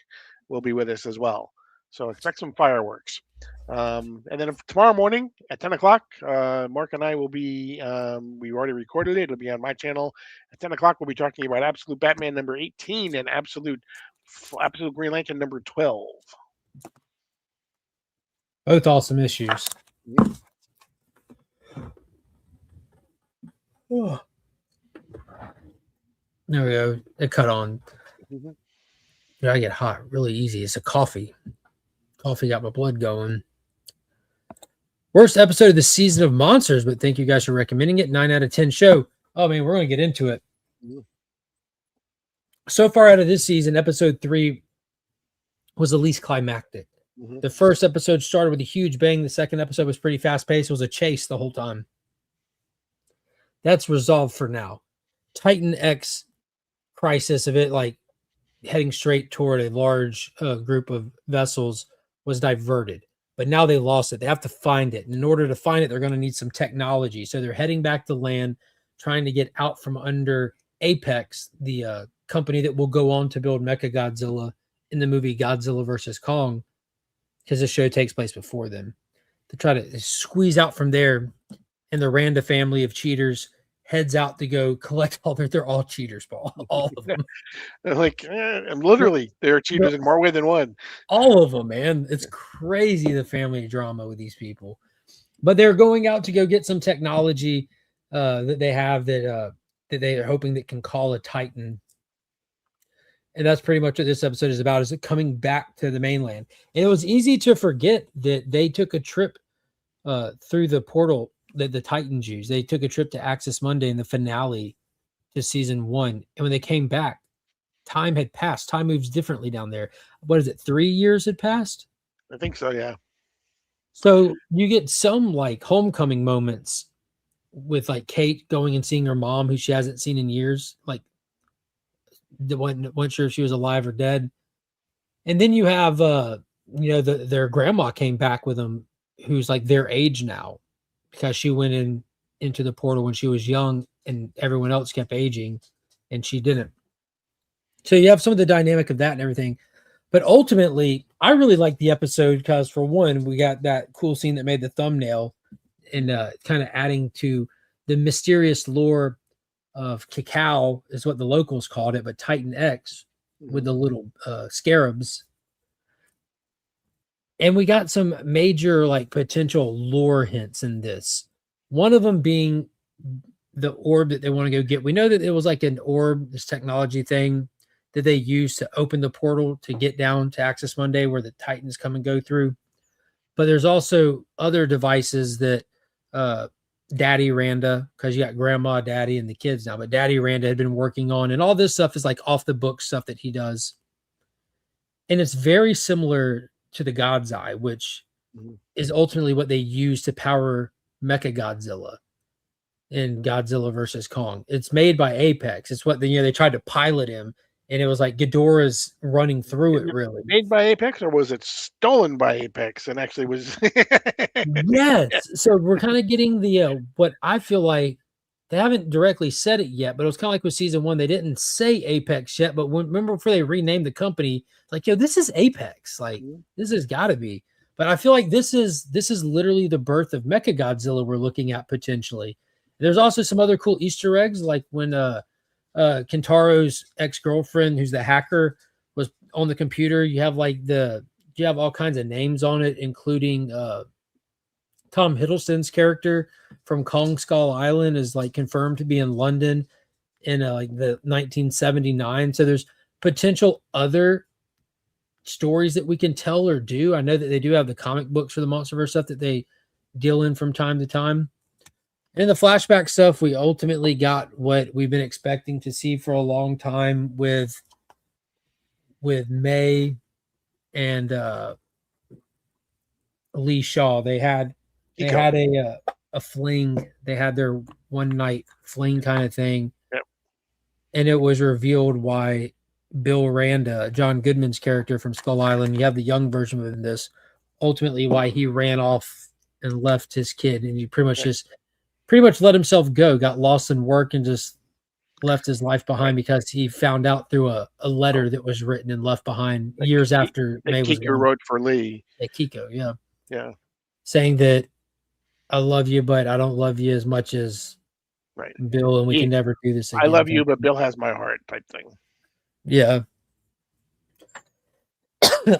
will be with us as well. So expect some fireworks. And then tomorrow morning at 10 o'clock, Mark and I will be, we already recorded it. It'll be on my channel. At 10 o'clock, we'll be talking about Absolute Batman number 18 and Absolute Green Lantern number 12. Both awesome issues. Oh. There we go. It cut on. Yeah, I get hot really easy. It's a coffee. Coffee got my blood going. Worst episode of the season of Monsters, but thank you guys for recommending it. 9 out of 10 show. Oh man, we're gonna get into it. So far out of this season, episode 3 was the least climactic. The first episode started with a huge bang. The second episode was pretty fast paced. It was a chase the whole time. That's resolved for now. Titan X crisis of it, like heading straight toward a large group of vessels, was diverted. But now they lost it. They have to find it. And in order to find it, they're going to need some technology. So they're heading back to land, trying to get out from under Apex, the company that will go on to build Mechagodzilla in the movie Godzilla vs. Kong, because the show takes place before them. To try to squeeze out from there, and the Randa family of cheaters heads out to go collect all they're all cheaters, Paul. All of them. Like, literally, they're cheaters in more way than one. All of them, man. It's crazy, the family drama with these people. But they're going out to go get some technology that they have that they are hoping that can call a Titan. And that's pretty much what this episode is about, is it coming back to the mainland. And it was easy to forget that they took a trip through the portal, that the Titans used. They took a trip to Axis Monday in the finale to season 1. And when they came back, time had passed. Time moves differently down there. What is it? 3 years had passed? I think so, yeah. So you get some like homecoming moments with like Kate going and seeing her mom, who she hasn't seen in years. Like, wasn't sure if she was alive or dead. And then you have their grandma came back with them, who's like their age now, because she went into the portal when she was young and everyone else kept aging and she didn't. So you have some of the dynamic of that and everything. But ultimately, I really like the episode because, for one, we got that cool scene that made the thumbnail, and kind of adding to the mysterious lore of Cacao is what the locals called it, but Titan X with the little scarabs. And we got some major like potential lore hints in this. One of them being the orb that they want to go get. We know that it was like an orb, this technology thing that they use to open the portal to get down to Axis Monday where the Titans come and go through. But there's also other devices that Daddy Randa, because you got Grandma, Daddy, and the kids now, but Daddy Randa had been working on, and all this stuff is like off the book stuff that he does. And it's very similar to the God's Eye, which is ultimately what they use to power Mecha Godzilla in Godzilla versus Kong. It's made by Apex. It's what they tried to pilot him, and it was like Ghidorah's running through it. Really made by Apex, or was it stolen by Apex and actually was? Yes. So we're kind of getting the what I feel like they haven't directly said it yet, but it was kind of like with season 1. They didn't say Apex yet, but remember before they renamed the company, like, yo, this is Apex. Like, this has got to be. But I feel like this is literally the birth of Mecha Godzilla we're looking at potentially. There's also some other cool Easter eggs, like when Kentaro's ex-girlfriend, who's the hacker, was on the computer. You have all kinds of names on it, including Tom Hiddleston's character from Kong Skull Island is like confirmed to be in London in like the 1979. So there's potential other stories that we can tell or do. I know that they do have the comic books for the MonsterVerse stuff that they deal in from time to time. In the flashback stuff, we ultimately got what we've been expecting to see for a long time with May and Lee Shaw. They had a fling. They had their one night fling kind of thing. Yep. And it was revealed why Bill Randa, John Goodman's character from Skull Island, you have the young version of this, ultimately why he ran off and left his kid, and he pretty much let himself go, got lost in work, and just left his life behind because he found out through a letter that was written and left behind years after May was gone. wrote for Lee. Kiko, yeah. Yeah. Saying that I love you, but I don't love you as much as Bill, and we can never do this again. I love you, but Bill has my heart type thing. Yeah.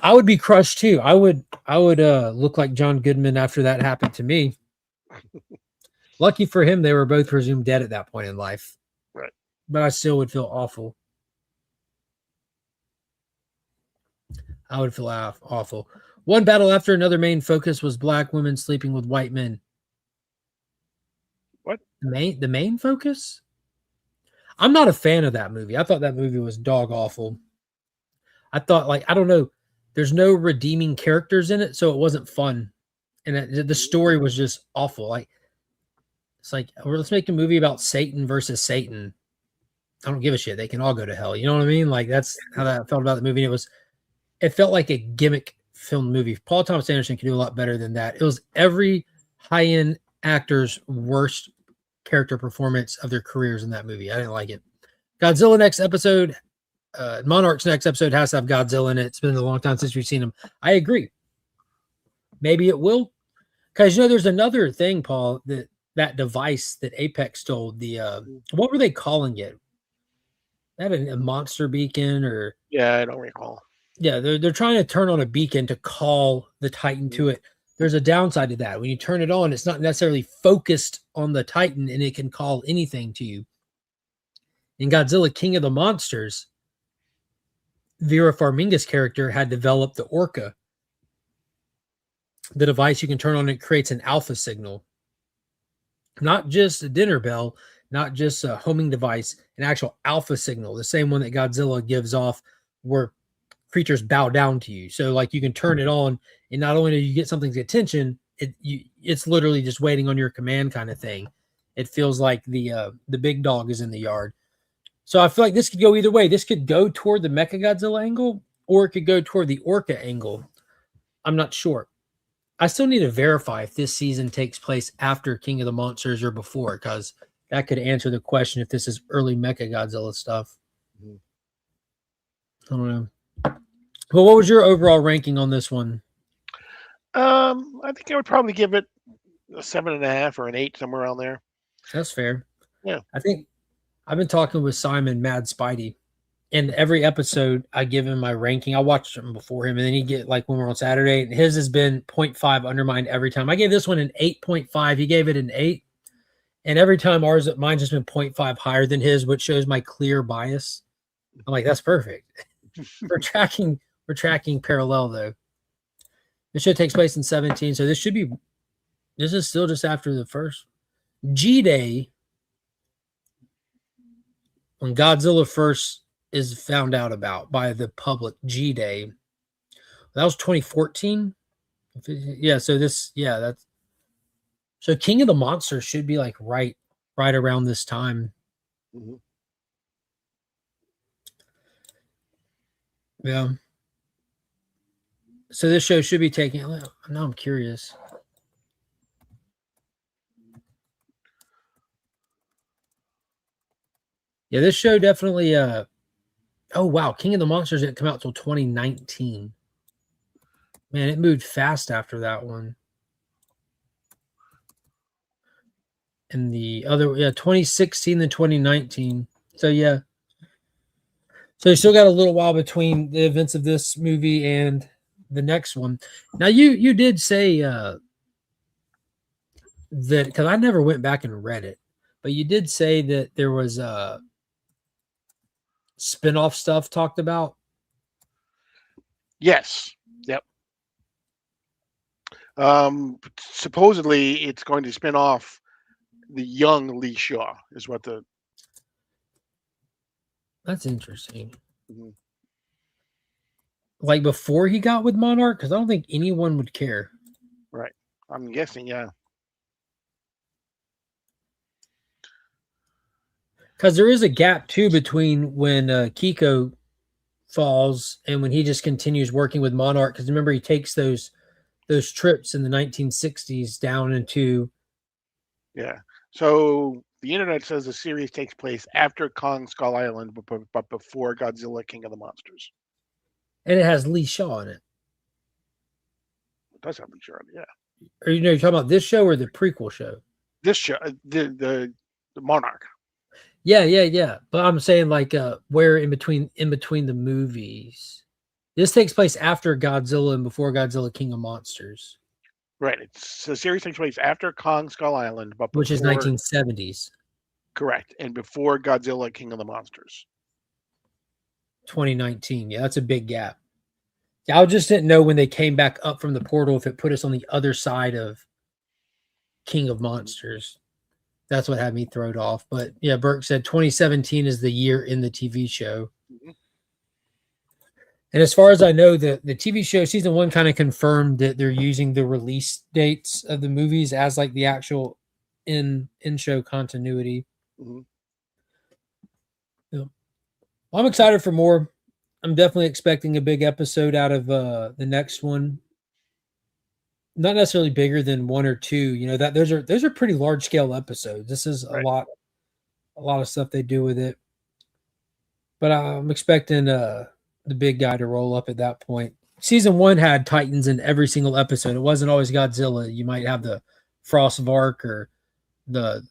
I would be crushed too. I would look like John Goodman after that happened to me. Lucky for him, they were both presumed dead at that point in life. Right. But I still would feel awful. I would feel awful. One battle after another main focus was black women sleeping with white men. What? The main focus? I'm not a fan of that movie. I thought that movie was dog awful. I thought, like, I don't know, there's no redeeming characters in it, so it wasn't fun. And the story was just awful. Like, it's like, let's make a movie about Satan versus Satan. I don't give a shit. They can all go to hell. You know what I mean? Like, that's how I felt about the movie. And it felt like a gimmick film movie. Paul Thomas Anderson could do a lot better than that. It was every high-end actor's worst character performance of their careers in that movie. I didn't like it. Godzilla next episode, Monarch's next episode has to have Godzilla in it. It's been a long time since we've seen him. I agree. Maybe it will. Because, there's another thing, Paul, that device that Apex stole, what were they calling it? That a monster beacon or? Yeah, I don't recall. Yeah, they're trying to turn on a beacon to call the Titan to it. There's a downside to that. When you turn it on, it's not necessarily focused on the Titan, and it can call anything to you. In Godzilla King of the Monsters, Vera Farmiga's character had developed the Orca. The device you can turn on, it creates an alpha signal. Not just a dinner bell, not just a homing device, an actual alpha signal, the same one that Godzilla gives off where creatures bow down to you. So like you can turn it on, and not only do you get something's attention, it's literally just waiting on your command kind of thing. It feels like the big dog is in the yard. So I feel like this could go either way. This could go toward the Mechagodzilla angle, or it could go toward the Orca angle. I'm not sure. I still need to verify if this season takes place after King of the Monsters or before, because that could answer the question if this is early Mechagodzilla stuff. I don't know. Well, what was your overall ranking on this one? I think I would probably give it a 7.5 or an 8, somewhere around there. That's fair. Yeah. I think I've been talking with Simon Mad Spidey, And every episode, I give him my ranking. I watched him before him, and then he get like when we're on Saturday, and his has been 0.5 under mine every time. I gave this one an 8.5. He gave it an 8, and every time mine's just been 0.5 higher than his, which shows my clear bias. I'm like, that's perfect. we're tracking parallel though. This show takes place in 17, so this is still just after the first G-Day when Godzilla first is found out about by the public. G-Day. That was 2014. Yeah, so that's so King of the Monsters should be like right around this time. Mm-hmm. Yeah. So this show should be taking. Now I'm curious. Yeah, this show definitely. Oh wow, King of the Monsters didn't come out till 2019. Man, it moved fast after that one. And the other, 2016 and 2019. So yeah. So you still got a little while between the events of this movie and the next one. Now you did say that, because I never went back and read it, but you did say that there was spin-off stuff talked about. Yes. Yep. Supposedly it's going to spin off the young Lee Shaw is what the. That's interesting. Mhm. Like before he got with Monarch, because I don't think anyone would care. Right. I'm guessing, yeah. Because there is a gap too between when Kiko falls and when he just continues working with Monarch. Because remember, he takes those trips in the 1960s down into. Yeah. So the internet says the series takes place after Kong Skull Island, but before Godzilla King of the Monsters. And it has Lee Shaw in it. It does have Lee Shaw, yeah. Or you're talking about this show or the prequel show? This show, the Monarch. Yeah. But I'm saying like where in between the movies. This takes place after Godzilla and before Godzilla King of Monsters. Right. The series takes place after Kong Skull Island, but before, which is 1970s. Correct. And before Godzilla King of the Monsters. 2019. Yeah, that's a big gap. Yeah, I just didn't know when they came back up from the portal if it put us on the other side of King of Monsters. That's what had me thrown off. But yeah, Burke said 2017 is the year in the TV show. Mm-hmm. And as far as I know, the TV show season 1 kind of confirmed that they're using the release dates of the movies as like the actual in-show continuity. Mm-hmm. Yeah. Well, I'm excited for more. I'm definitely expecting a big episode out of the next one. Not necessarily bigger than 1 or 2. You know, that those are pretty large scale episodes. This is a lot of stuff they do with it. But I'm expecting the big guy to roll up at that point. Season 1 had Titans in every single episode. It wasn't always Godzilla. You might have the Frostvark or the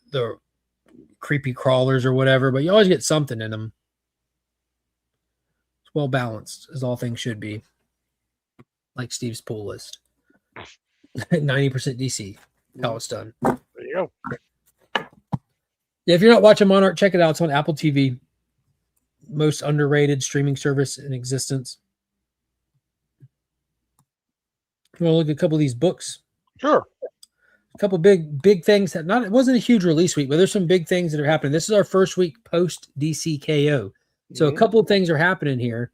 creepy crawlers or whatever, but you always get something in them. It's well balanced, as all things should be. Like Steve's pull list. 90% DC. How it's done. There you go. Yeah, if you're not watching Monarch, check it out. It's on Apple TV. Most underrated streaming service in existence. You want to look at a couple of these books? Sure. A couple big things that it wasn't a huge release week, but there's some big things that are happening. This is our first week post DCKO. So a couple of things are happening here.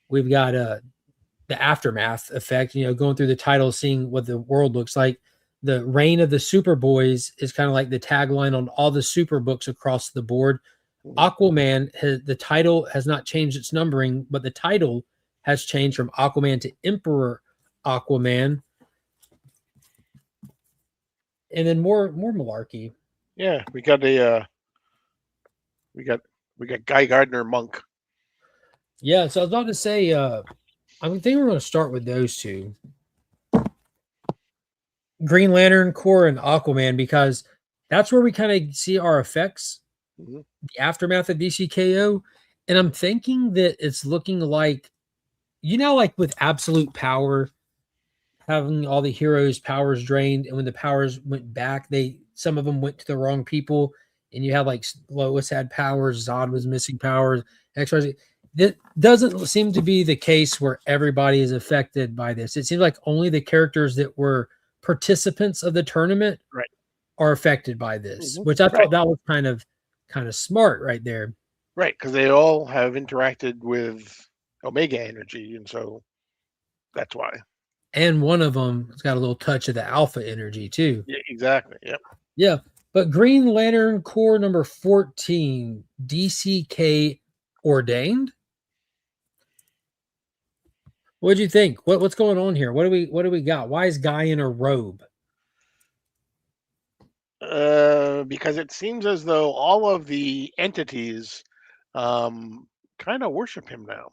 We've got the aftermath effect, going through the title, seeing what the world looks like. The reign of the Superboys is kind of like the tagline on all the super books across the board. Aquaman, the title has not changed its numbering, but the title has changed from Aquaman to Emperor Aquaman. And then more malarkey. Yeah, we got we got Guy Gardner Monk. Yeah, so I was about to say, I think we're going to start with those two. Green Lantern Corps and Aquaman, because that's where we kind of see our effects, the aftermath of DCKO. And I'm thinking that it's looking like, like with absolute power, having all the heroes' powers drained, and when the powers went back, some of them went to the wrong people, and you have like Lois had powers, Zod was missing powers, XYZ. That doesn't seem to be the case where everybody is affected by this. It seems like only the characters that were participants of the tournament Right. are affected by this, Mhm. which I Right. thought that was kind of smart right there. Right, because they all have interacted with Omega energy, and so that's why. And one of them has got a little touch of the alpha energy too. Yeah, exactly. Yep. Yeah. But Green Lantern Corps number 14, DCK ordained. What'd you think? What's going on here? What do we got? Why is Guy in a robe? Because it seems as though all of the entities kind of worship him now.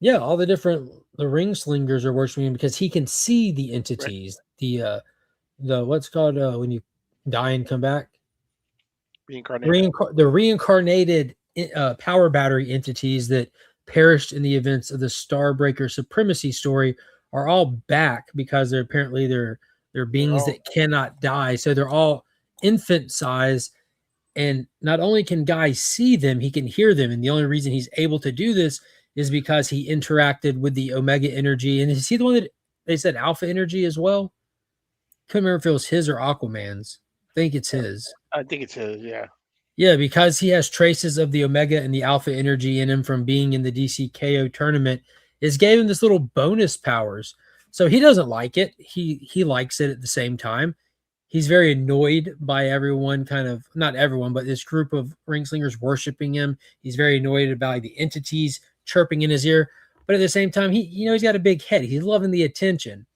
Yeah, all the ring slingers are worshiping him because he can see the entities. Right. The what's called when you die and come back? Reincarnated. The reincarnated power battery entities that perished in the events of the Starbreaker Supremacy story are all back because they're beings that cannot die. So they're all infant size, and not only can Guy see them, he can hear them. And the only reason he's able to do this is because he interacted with the Omega energy. And is he the one that they said alpha energy as well? Couldn't remember if it was his or Aquaman's. I think it's his. I think it's his, yeah. Yeah, because he has traces of the Omega and the alpha energy in him from being in the DCKO tournament, is gave him this little bonus powers. So he doesn't like it. He likes it at the same time. He's very annoyed by everyone, kind of not everyone, but this group of ring slingers worshiping him. He's very annoyed about the entities chirping in his ear. But at the same time, he's got a big head. He's loving the attention.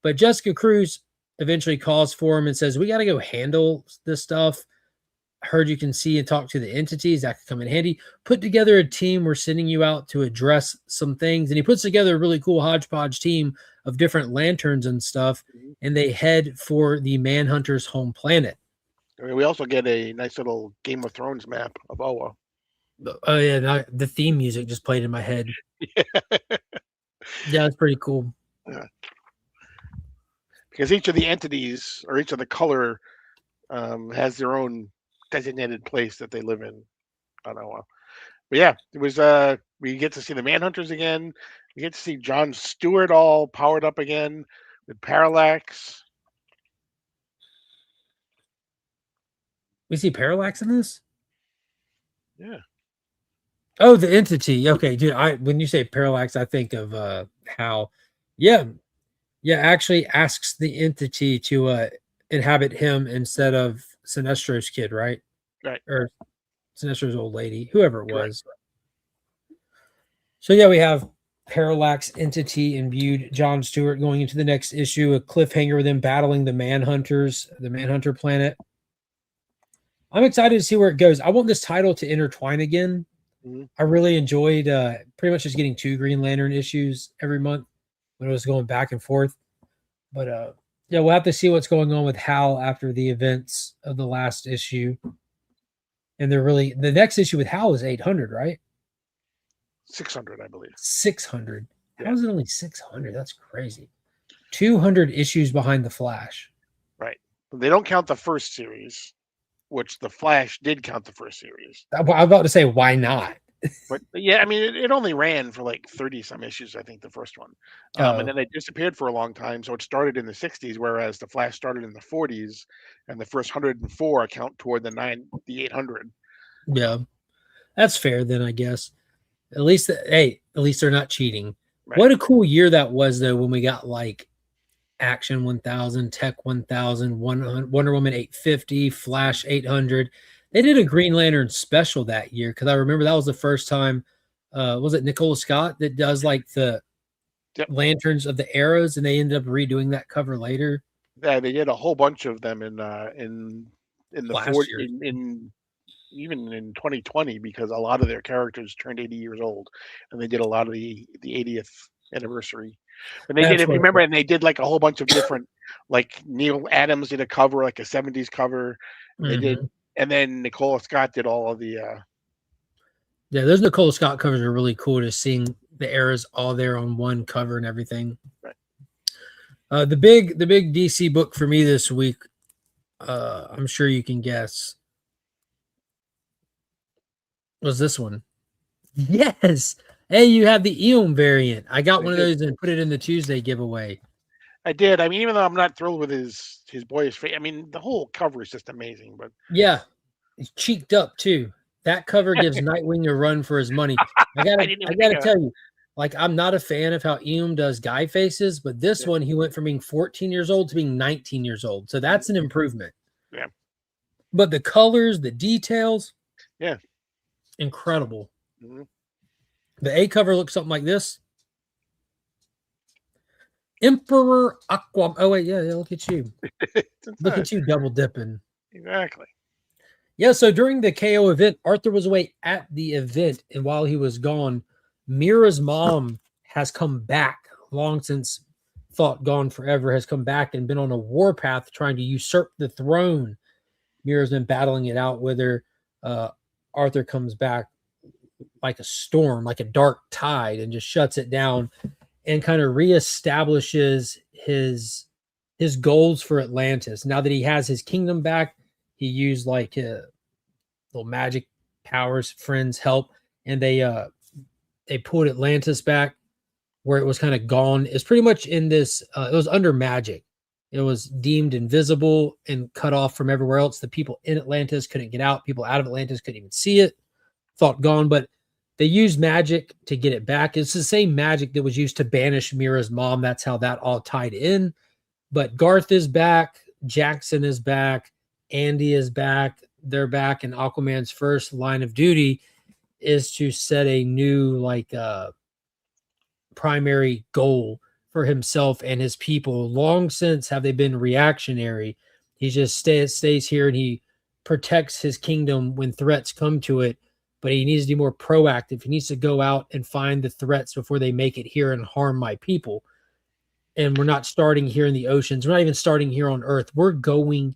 But Jessica Cruz eventually calls for him and says, "We got to go handle this stuff. Heard you can see and talk to the entities. That could come in handy. Put together a team. We're sending you out to address some things." And he puts together a really cool hodgepodge team of different lanterns and stuff, and they head for the Manhunter's home planet. We also get a nice little Game of Thrones map of Oa. Oh yeah, the theme music just played in my head. Yeah, it's pretty cool. Yeah. Because each of the entities or each of the color has their own designated place that they live in on Oa. But yeah, it was we get to see the Manhunters again. We get to see John Stewart all powered up again with Parallax. We see Parallax in this? Yeah. Oh, the entity. Okay, dude. When you say Parallax, I think of how actually asks the entity to inhabit him instead of Sinestro's kid, right? Right. Or Sinestro's old lady, whoever it was. Correct. So yeah, we have Parallax entity imbued John Stewart going into the next issue, a cliffhanger with them battling the Manhunters, the Manhunter planet. I'm excited to see where it goes. I want this title to intertwine again. Mm-hmm. I really enjoyed pretty much just getting 2 Green Lantern issues every month when it was going back and forth. But yeah, we'll have to see what's going on with Hal after the events of the last issue. And the next issue with Hal is 800, right? 600, I believe. 600. Yeah. How is it only 600? That's crazy. 200 issues behind the Flash. Right. They don't count the first series, which the Flash did count the first series. I'm about to say, why not? But yeah, I mean, it only ran for like 30 some issues, I think, the first one. And then they disappeared for a long time. So it started in the 60s, whereas the Flash started in the 40s, and the first 104 account toward the 800. Yeah, that's fair then, I guess. At least they're not cheating. Right. What a cool year that was, though, when we got like Action 1000, Tech 1000, Wonder Woman 850, Flash 800. They did a Green Lantern special that year because I remember that was the first time. Was it Nicola Scott that does like the lanterns of the arrows, and they ended up redoing that cover later? Yeah, they did a whole bunch of them in the last 40 year. Even in 2020, because a lot of their characters turned 80 years old, and they did a lot of the 80th anniversary. And they did, if you remember, and they did like a whole bunch of different, like Neil Adams did a cover, like a 70s cover. They did, and then Nicola Scott did all of the Yeah, those Nicole Scott covers are really cool. To seeing the eras all there on one cover and everything. Right. The big DC book for me this week. I'm sure you can guess. Was this one? Yes. Hey, you have the Eom variant. I got one of those and put it in the Tuesday giveaway. I did. I mean, even though I'm not thrilled with his boyish face, I mean, the whole cover is just amazing. But yeah, it's cheeked up too. That cover gives Nightwing a run for his money. I gotta tell you, like, I'm not a fan of how Eom does guy faces, but this one, he went from being 14 years old to being 19 years old. So that's an improvement. Yeah. But the colors, the details, yeah, incredible. Mm-hmm. The A cover looks something like this. Emperor Aqua. Oh wait, yeah, look at you. Look at you double dipping. Exactly. Yeah, so during the KO event, Arthur was away at the event, and while he was gone, Mira's mom has come back, long since thought gone forever, has come back and been on a warpath trying to usurp the throne. Mira's been battling it out with her. Arthur comes back like a storm, like a dark tide, and just shuts it down and kind of reestablishes his goals for Atlantis. Now that he has his kingdom back, he used like little magic powers, friends help, and they pulled Atlantis back where it was kind of gone. It's pretty much in this. It was under magic. It was deemed invisible and cut off from everywhere else. The people in Atlantis couldn't get out. People out of Atlantis couldn't even see it. Thought gone, but they used magic to get it back. It's the same magic that was used to banish Mira's mom. That's how that all tied in. But Garth is back. Jackson is back. Andy is back. They're back. And Aquaman's first line of duty is to set a new, like, primary goal for himself and his people. Long since have they been reactionary. He just stays here and he protects his kingdom when threats come to it. But he needs to be more proactive. He needs to go out and find the threats before they make it here and harm my people. And we're not starting here in the oceans. We're not even starting here on Earth. We're going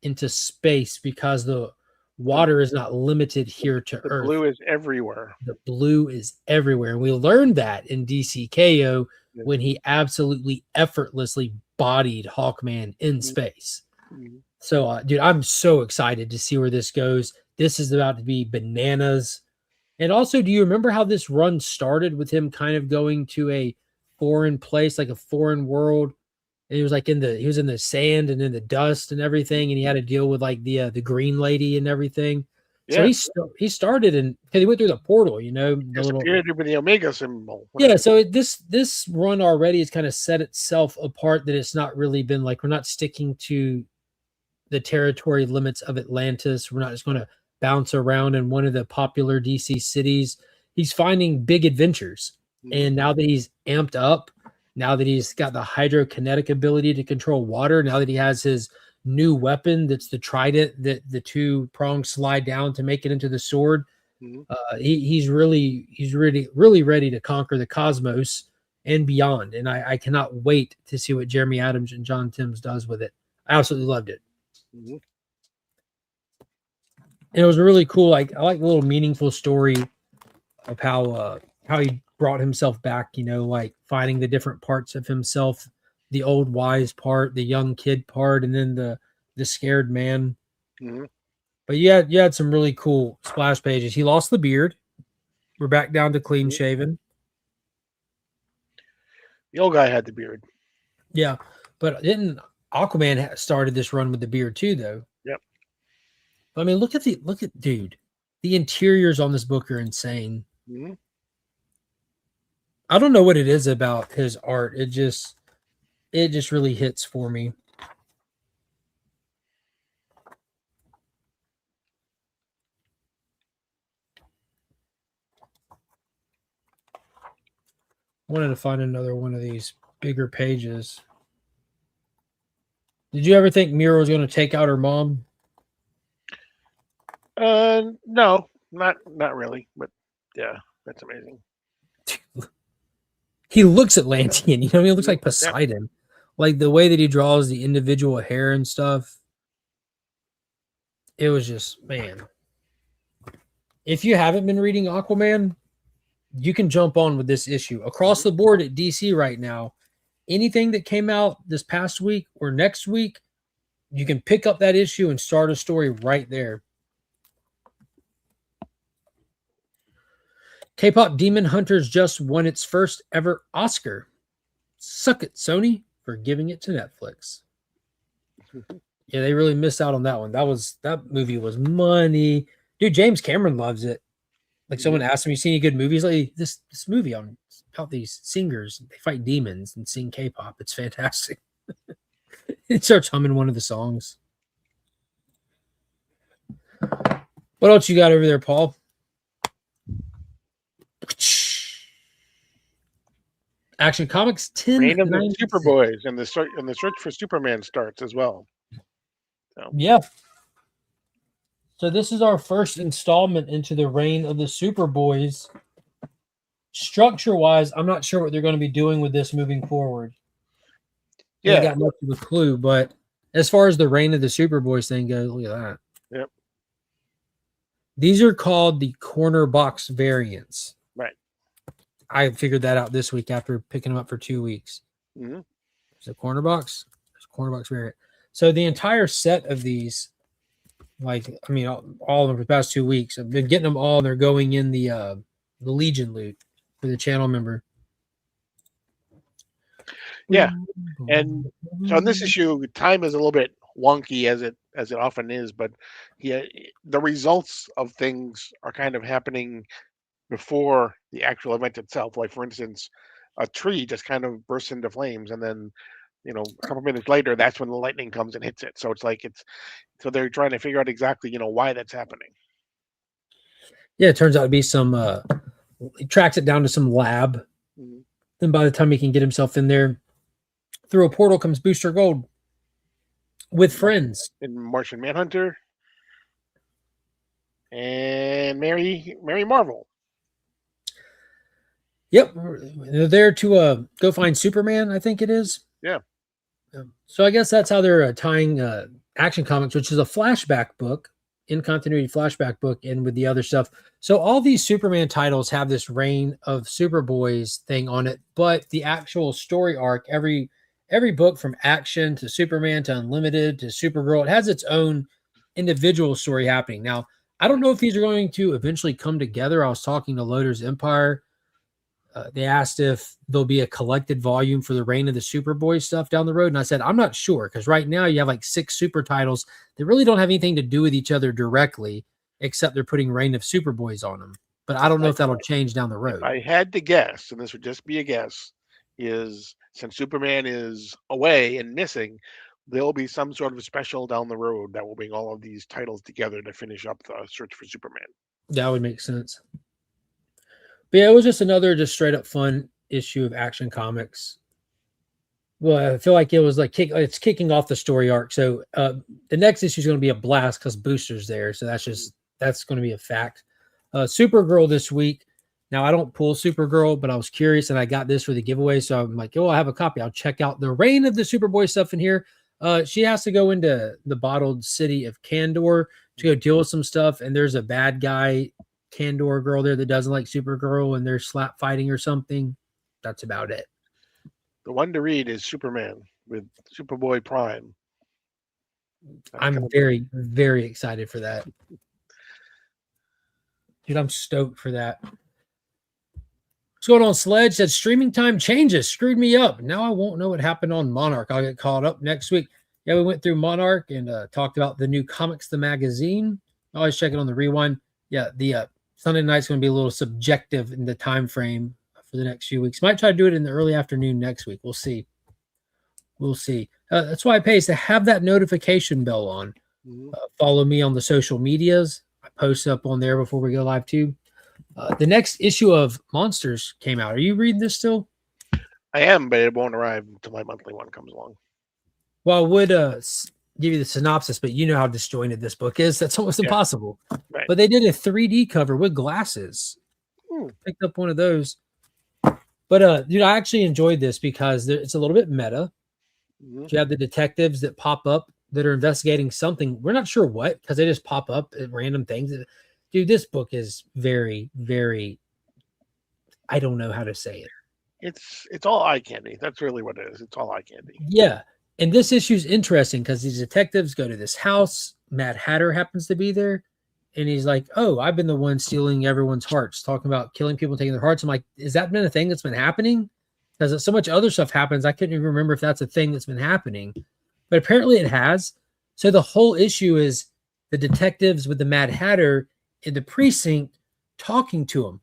into space because the water is not limited here to Earth. The blue is everywhere. The blue is everywhere. And we learned that in DCKO when he absolutely effortlessly bodied Hawkman in space. Mm-hmm. So, dude, I'm so excited to see where this goes. This is about to be bananas. And also, do you remember how this run started with him kind of going to a foreign place, like a foreign world? And he was like in the sand and in the dust and everything, and he had to deal with like the green lady and everything. Yeah. So he started and he went through the portal, you know, the little with the Omega symbol. Yeah, so this run already has kind of set itself apart that it's not really been like, we're not sticking to the territory limits of Atlantis. We're not just going to bounce around in one of the popular DC cities. He's finding big adventures. Mm-hmm. And now that he's amped up, now that he's got the hydrokinetic ability to control water, now that he has his new weapon that's the trident that the two prongs slide down to make it into the sword, he's really ready to conquer the cosmos and beyond. And I cannot wait to see what Jeremy Adams and John Timms does with it. I absolutely loved it. Mm-hmm. And it was really cool. Like, I like the little meaningful story of how he brought himself back, you know, like finding the different parts of himself, the old wise part, the young kid part, and then the scared man. Mm-hmm. But you had some really cool splash pages. He lost the beard. We're back down to clean shaven. The old guy had the beard. Yeah, but didn't Aquaman started this run with the beard too, though? Yep. I mean, look at dude. The interiors on this book are insane. Mm-hmm. I don't know what it is about his art. It just really hits for me. I wanted to find another one of these bigger pages. Did you ever think Mira was going to take out her mom? No, not really. But yeah, that's amazing. He looks Atlantean, you know. He looks like Poseidon, like the way that he draws the individual hair and stuff. It was just, man, if you haven't been reading Aquaman, you can jump on with this issue. Across the board at DC right now, anything that came out this past week or next week, you can pick up that issue and start a story right there. K-pop Demon Hunters just won its first ever Oscar. Suck it, Sony, for giving it to Netflix. Yeah, they really missed out on that one. That movie was money. Dude, James Cameron loves it. Like someone asked him, you seen any good movies? Like this movie about these singers. They fight demons and sing K-pop. It's fantastic. It starts humming one of the songs. What else you got over there, Paul? Action Comics 10. Reign of the Superboys and the search for Superman starts as well. So. Yeah. So this is our first installment into the Reign of the Superboys. Structure-wise, I'm not sure what they're going to be doing with this moving forward. Yeah, I got much of a clue, but as far as the Reign of the Superboys thing goes, look at that. Yep. These are called the corner box variants. Right. I figured that out this week after picking them up for 2 weeks. Mm-hmm. There's a corner box. There's a corner box variant. So the entire set of these, like, I mean, all of them for the past 2 weeks, I've been getting them all. And they're going in the Legion loot for the channel member. Yeah, and so in this issue, time is a little bit wonky as it often is, but the results of things are kind of happening before the actual event itself. Like for instance, a tree just kind of bursts into flames, and then a couple minutes later, that's when the lightning comes and hits it. So it's like so they're trying to figure out exactly why that's happening. Yeah, it turns out to be some. He tracks it down to some lab. Mm-hmm. Then by the time he can get himself in there, through a portal comes Booster Gold with friends. And Martian Manhunter. And Mary Marvel. Yep. They're there to go find Superman, I think it is. Yeah. So I guess that's how they're tying Action Comics, which is a flashback book, in continuity flashback book, and with the other stuff. So all these Superman titles have this Reign of Superboys thing on it, but the actual story arc, every book from Action to Superman to Unlimited to Supergirl, it has its own individual story happening. Now, I don't know if these are going to eventually come together. I was talking to Loader's Empire. They asked if there'll be a collected volume for the Reign of the Superboy stuff down the road. And I said, I'm not sure, because right now you have like 6 super titles that really don't have anything to do with each other directly, except they're putting Reign of Superboys on them. But I don't know if that'll change down the road. I had to guess, and this would just be a guess, is since Superman is away and missing, there'll be some sort of special down the road that will bring all of these titles together to finish up the search for Superman. That would make sense. But yeah, it was just another straight up fun issue of Action Comics. Well, I feel like it was like it's kicking off the story arc. So the next issue is going to be a blast because Booster's there. So that's going to be a fact. Supergirl this week. Now, I don't pull Supergirl, but I was curious and I got this for the giveaway. So I'm like, I have a copy. I'll check out the Reign of the Superboy stuff in here. She has to go into the bottled city of Kandor to go deal with some stuff. And there's a bad guy, Kandor girl there that doesn't like Supergirl, and they're slap fighting or something. That's about it. The one to read is Superman with Superboy Prime. I'm very, very excited for that. Dude, I'm stoked for that. What's going on, Sledge? Said streaming time changes. Screwed me up. Now I won't know what happened on Monarch. I'll get caught up next week. Yeah, we went through Monarch and talked about the new Comics, the magazine. Always check it on the rewind. Yeah, the Sunday night's going to be a little subjective in the time frame for the next few weeks. Might try to do it in the early afternoon next week. We'll see. We'll see. That's why it pays to have that notification bell on. Follow me on the social medias. I post up on there before we go live too. The next issue of Monsters came out. Are you reading this still? I am, but it won't arrive until my monthly one comes along. Well, I would give you the synopsis, but you know how disjointed this book is. That's almost impossible. Right. But they did a 3D cover with glasses. Picked up one of those. But dude, I actually enjoyed this because it's a little bit meta. You have the detectives that pop up that are investigating something. We're not sure what, because they just pop up at random things. dude, this book is very, very. I don't know how to say it. It's all eye candy. That's really what it is. It's all eye candy. Yeah, and this issue is interesting because these detectives go to this house. Mad Hatter happens to be there, and he's like, "Oh, I've been the one stealing everyone's hearts, talking about killing people, taking their hearts." I'm like, "Is that been a thing that's been happening?" Because so much other stuff happens, I couldn't even remember if that's a thing that's been happening, but apparently it has. So the whole issue is the detectives with the Mad Hatter in the precinct talking to him,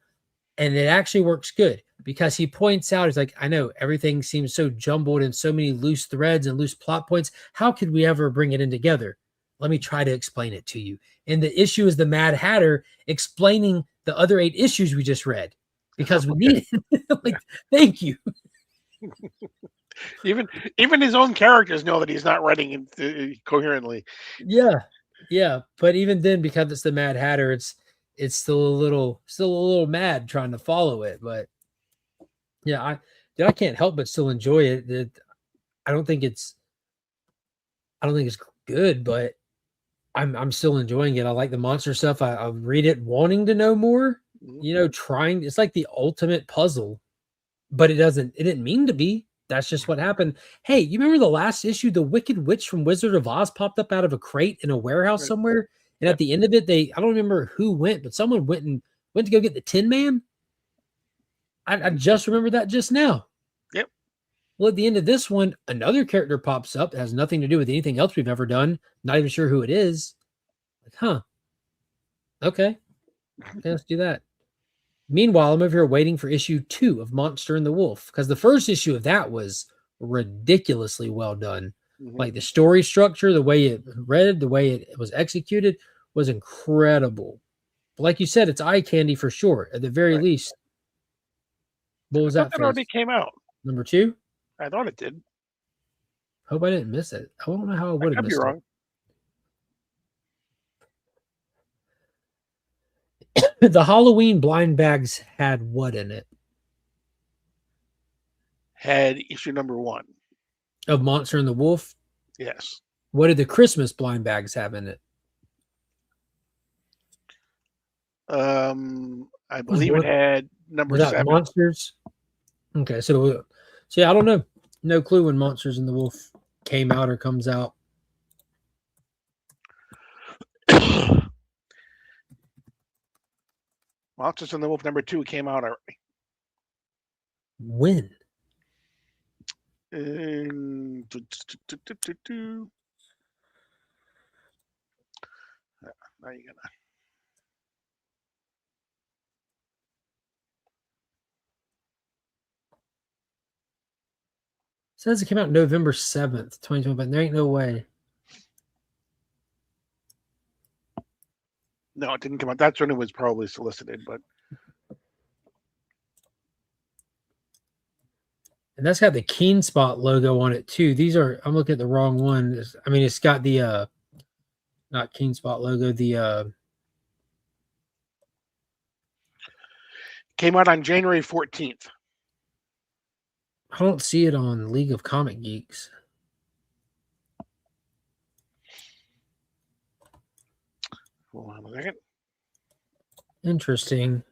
and it actually works good because he points out, he's like, I know everything seems so jumbled and so many loose threads and loose plot points. How could we ever bring it in together? Let me try to explain it to you. And the issue is the Mad Hatter explaining the other 8 issues we just read because we need it. Like, thank you. Even his own characters know that he's not writing it coherently. Yeah. But even then, because it's the Mad Hatter, it's still a little mad trying to follow it. But yeah, I can't help but still enjoy it. I don't think it's good, but I'm still enjoying it. I like the monster stuff. I read it wanting to know more, trying. It's like the ultimate puzzle, but it didn't mean to be. That's just what happened. Hey, you remember the last issue? The Wicked Witch from Wizard of Oz popped up out of a crate in a warehouse somewhere. And at the end of it, I don't remember who went, but someone went to go get the Tin Man. I just remember that just now. Yep. Well, at the end of this one, another character pops up that has nothing to do with anything else we've ever done. Not even sure who it is. Like, huh. Okay, let's do that. Meanwhile, I'm over here waiting for issue 2 of Monster and the Wolf because the first issue of that was ridiculously well done. Like the story structure, the way it read, the way it was executed was incredible. But like you said, it's eye candy for sure, at the very least. What was that? That already came out. Number 2? I thought it did. Hope I didn't miss it. I don't know how I would have missed wrong. it. The Halloween blind bags had what in it? Had issue number 1. Of Monster and the Wolf? Yes. What did the Christmas blind bags have in it? I believe it had number 7. Monsters? Okay, so yeah, I don't know. No clue when Monsters and the Wolf came out or comes out. Monsters and the Wolf number 2 came out already. When? Now you gonna. Says it came out November 7th, 2020, but there ain't no way. No, it didn't come out. That's when it was probably solicited, but. And that's got the Keen Spot logo on it too. I'm looking at the wrong one. I mean, it's got the not Keen Spot logo, the came out on January 14th. I don't see it on League of Comic Geeks. Hold on a second. Interesting.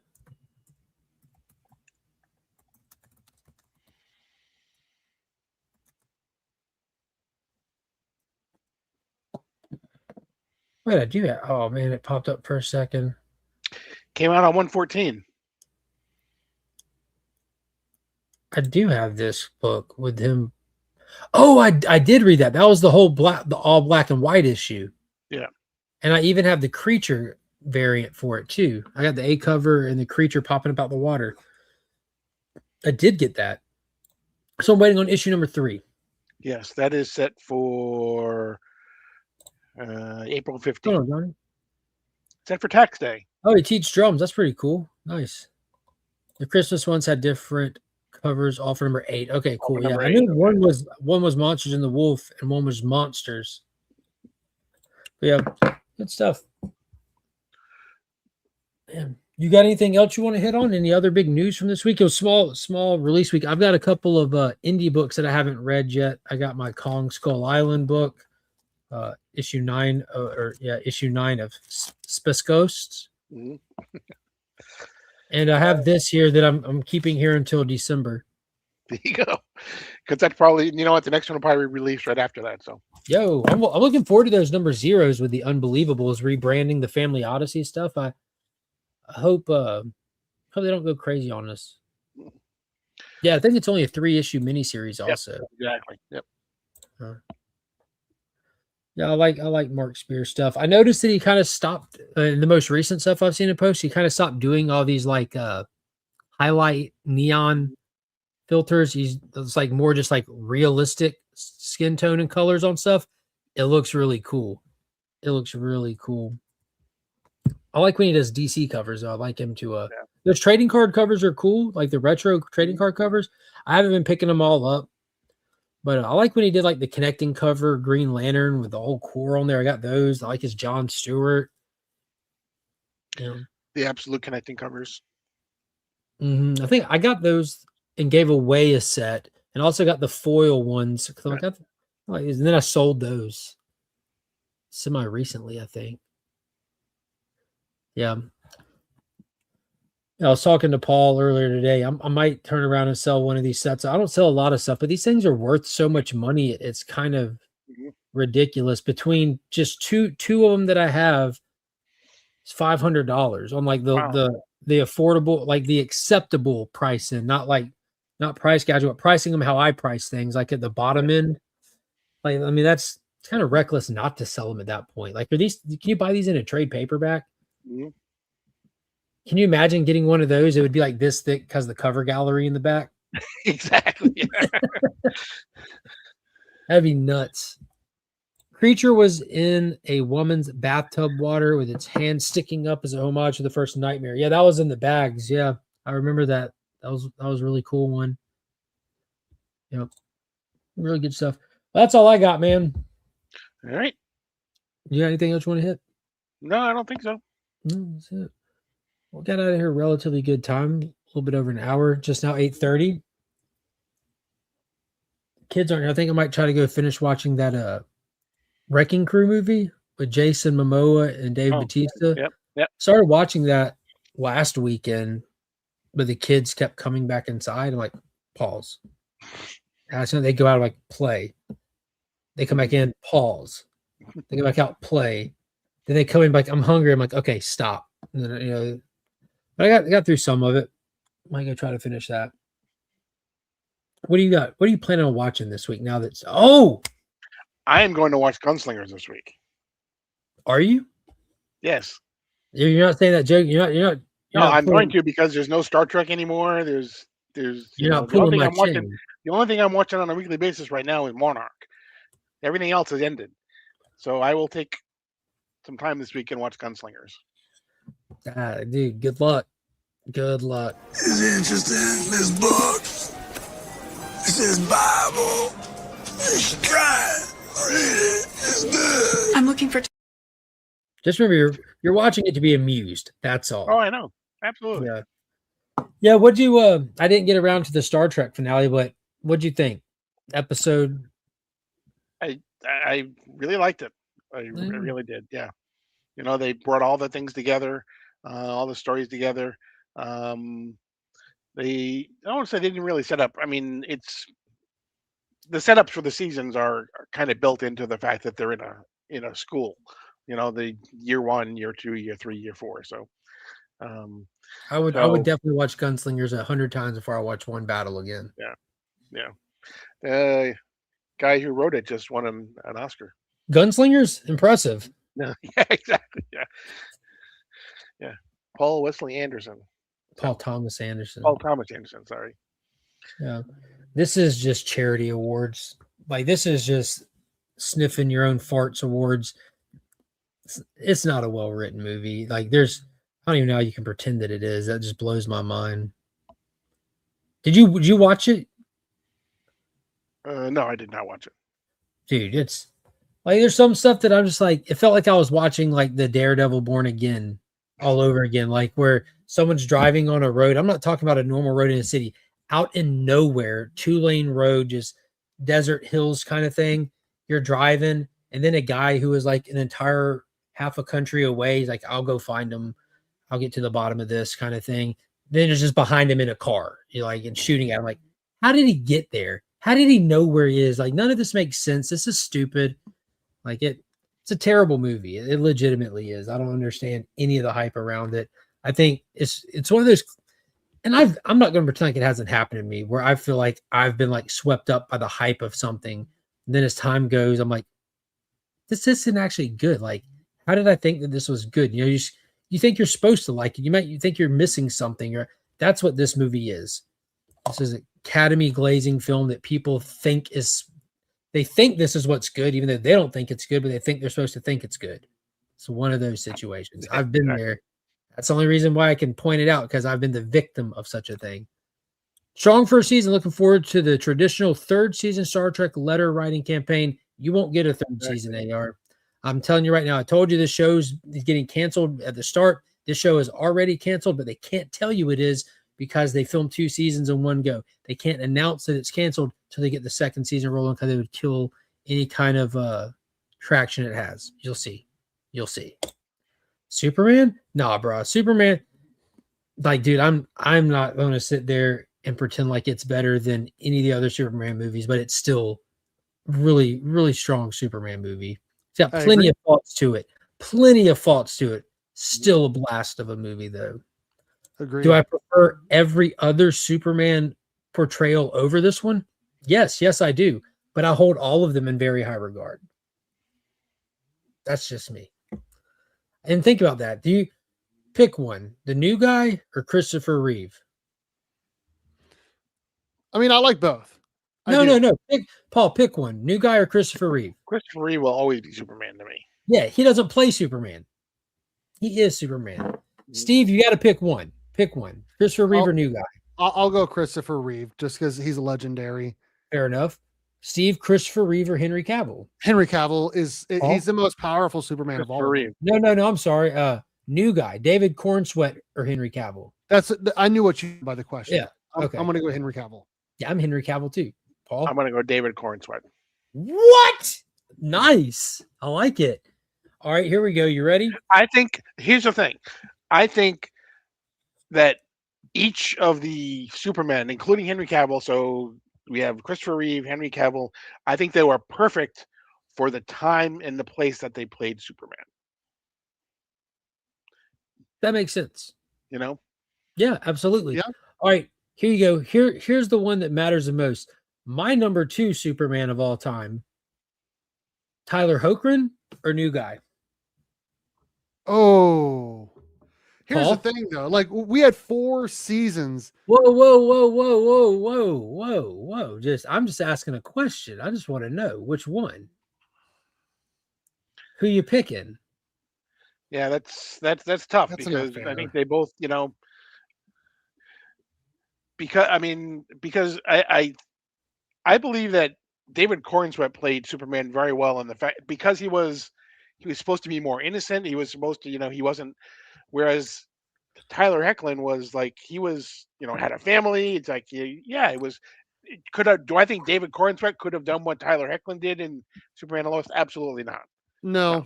Wait, I do have. Oh man, it popped up for a second. Came out on 1/14. I do have this book with him. Oh, I did read that. That was the all black and white issue. Yeah. And I even have the creature variant for it too. I got the A cover and the creature popping up out the water. I did get that. So I'm waiting on issue number 3. Yes, that is set for April 15th. Hold on, Johnny. Set for tax day. Oh, he teaches drums. That's pretty cool. Nice. The Christmas ones had different covers. All for number 8. Okay, cool. Yeah, I knew one was Monsters and the Wolf and one was Monsters. But yeah, good stuff. Man, you got anything else you want to hit on? Any other big news from this week? It was small release week. I've got a couple of indie books that I haven't read yet. I got my Kong Skull Island book, issue 9 of Space Ghosts. Mhm. And I have this here that I'm keeping here until December. There you go. Because that's probably, you know what, the next one will probably release right after that. So Yo, I'm looking forward to those number zeros with the Unbelievables rebranding the Family Odyssey stuff. I hope hope they don't go crazy on us. Yeah, I think it's only a 3-issue miniseries Yep. also. exactly. Yep. Yeah, I like Mark Spears stuff. I noticed that he kind of stopped in the most recent stuff I've seen him post. He kind of stopped doing all these like highlight neon filters. It's like more just like realistic skin tone and colors on stuff. It looks really cool. It looks really cool. I like when he does DC covers. I like him to those trading card covers are cool, like the retro trading card covers. I haven't been picking them all up, but I like when he did like the connecting cover Green Lantern with the whole core on there. I got those. I like his John Stewart. Yeah. The absolute connecting covers. I think I got those and gave away a set, and also got the foil ones. And then I sold those semi recently, I think. Yeah. I was talking to Paul earlier today. I might turn around and sell one of these sets. I don't sell a lot of stuff, but these things are worth so much money. It's kind of ridiculous. Between just two of them that I have, it's $500 on like the affordable, like the acceptable pricing, not price gouge, but pricing them how I price things, like at the bottom end. Like, I mean, it's kind of reckless not to sell them at that point. Like, can you buy these in a trade paperback? Mhm. Can you imagine getting one of those? It would be like this thick because of the cover gallery in the back. Exactly. That'd be nuts. Creature was in a woman's bathtub water with its hand sticking up as a homage to the first Nightmare. Yeah, that was in the bags. Yeah, I remember that. That was a really cool one. Yep. Really good stuff. Well, that's all I got, man. All right. You got anything else you want to hit? No, I don't think so. No, that's it. We got out of here relatively good time. A little bit over an hour. Just now 8:30. Kids aren't here. I think I might try to go finish watching that Wrecking Crew movie with Jason Momoa and Dave Bautista. Yep. Started watching that last weekend, but the kids kept coming back inside. I'm like, pause. So they go out like play. They come back in, pause. They go back out, play. Then they come in like, I'm hungry. I'm like, okay, stop. And then, but I got through some of it. Might go try to finish that. What do you got? What are you planning on watching this week? Now that's I am going to watch Gunslingers this week. Are you? Yes. You're not saying that joke. You're not. No, I'm going to, because there's no Star Trek anymore. There's you're not pulling my chain. The only thing I'm watching on a weekly basis right now is Monarch. Everything else has ended. So I will take some time this week and watch Gunslingers. Dude, good luck. Good luck. Is it interesting, this book? It says Bible. You should try it. Read it. It's good. I'm looking for. Just remember, you're watching it to be amused. That's all. Oh, I know. Absolutely. Yeah. Yeah. What'd you? I didn't get around to the Star Trek finale, but what'd you think? Episode. I really liked it. I really did. Yeah. You know, they brought all the things together, all the stories together. I don't want to say they didn't really set up. I mean, the setups for the seasons are kind of built into the fact that they're in a school. You know, the year 1, year 2, year 3, year 4. So I would definitely watch Gunslingers 100 times before I watch one battle again. Yeah. Guy who wrote it just won an Oscar. Gunslingers, impressive. Yeah, exactly. Yeah. Paul Wesley Anderson. Paul Thomas Anderson. Sorry. Yeah. This is just charity awards. Like, this is just sniffing your own farts awards. It's not a well-written movie. Like, I don't even know how you can pretend that it is. That just blows my mind. Did you watch it? No, I did not watch it. Dude, it's like there's some stuff that I'm just like, it felt like I was watching like the Daredevil Born Again all over again, like where someone's driving on a road. I'm not talking about a normal road in a city, out in nowhere, 2-lane road, just desert hills kind of thing. You're driving, and then a guy who is like an entire half a country away, he's like, I'll go find him. I'll get to the bottom of this kind of thing. Then it's just behind him in a car, and shooting at him. Like, how did he get there? How did he know where he is? Like, none of this makes sense. This is stupid. Like, it's a terrible movie. It legitimately is. I don't understand any of the hype around it. I think it's one of those, and I'm not going to pretend like it hasn't happened to me, where I feel like I've been like swept up by the hype of something. And then as time goes, I'm like, this isn't actually good. Like, how did I think that this was good? You think you're supposed to like it. You think you're missing something, or that's what this movie is. This is an Academy glazing film that people think they think this is what's good, even though they don't think it's good, but they think they're supposed to think it's good. It's one of those situations. I've been there. That's the only reason why I can point it out, because I've been the victim of such a thing. Strong first season. Looking forward to the traditional third season Star Trek letter writing campaign. You won't get a third season, AR. I'm telling you right now. I told you this show's getting canceled at the start. This show is already canceled, but they can't tell you it is because they filmed 2 seasons in one go. They can't announce that it's canceled until they get the second season rolling, because they would kill any kind of traction it has. You'll see. Superman? Nah, bro. Superman, like, dude, I'm not going to sit there and pretend like it's better than any of the other Superman movies, but it's still really, really strong Superman movie. It's got plenty of faults to it. Still a blast of a movie, though. Agreed. Do I prefer every other Superman portrayal over this one? Yes, I do. But I hold all of them in very high regard. That's just me. And think about that. Do you pick one, the new guy or Christopher Reeve? I mean, I like both. No. Pick one. New guy or Christopher Reeve? Christopher Reeve will always be Superman to me. Yeah, he doesn't play Superman. He is Superman. Steve, you got to pick one. Pick one. Christopher Reeve or new guy? I'll go Christopher Reeve just because he's legendary. Fair enough. Steve, Christopher Reeve or Henry Cavill? Henry Cavill he's the most powerful Superman of all. Reeve. No. I'm sorry. New guy, David Cornsweet or Henry Cavill? I knew what you meant by the question. Yeah. Okay. I'm going to go Henry Cavill. Yeah, I'm Henry Cavill too. Paul? I'm going to go David Cornsweet. What? Nice. I like it. All right, here we go. You ready? Here's the thing. I think that each of the Supermen, including Henry Cavill, so we have Christopher Reeve, Henry Cavill, I think they were perfect for the time and the place that they played Superman. That makes sense. Yeah, absolutely. Yeah. All right, here you go. Here's the one that matters the most. My number 2 Superman of all time, Tyler Hoechlin or new guy? Oh, here's Paul? the thing though. Like, we had 4 seasons. Whoa. I'm just asking a question. I just want to know which one. Who you picking? Yeah, that's tough. That's because unfair. I think they both, because I believe that David Cornsweet played Superman very well in the fact, because he was supposed to be more innocent. He was supposed to, he wasn't, whereas Tyler Hoechlin was like, he was, had a family. It's like, yeah, do I think David Cornsweet could have done what Tyler Hoechlin did in Superman and Lois? Absolutely not. No.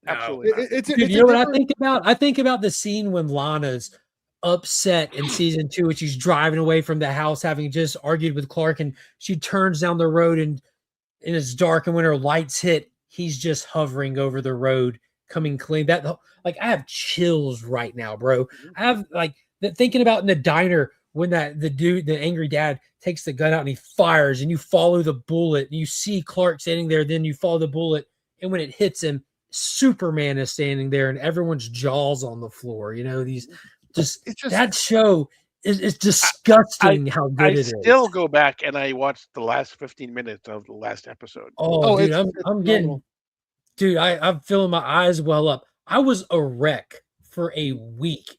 Absolutely not. Dude, you know what I think about? I think about the scene when Lana's upset in season 2 and she's driving away from the house, having just argued with Clark, and she turns down the road and it's dark, and when her lights hit, he's just hovering over the road, coming clean. That, like, I have chills right now, bro. I have thinking about in the diner when the angry dad takes the gun out and he fires, and you follow the bullet and you see Clark standing there, then you follow the bullet, and when it hits him, Superman is standing there and everyone's jaws on the floor. That show is disgusting how good it is. I still go back and I watch the last 15 minutes of the last episode. Oh, dude, I'm getting, dude, I'm feeling my eyes well up. I was a wreck for a week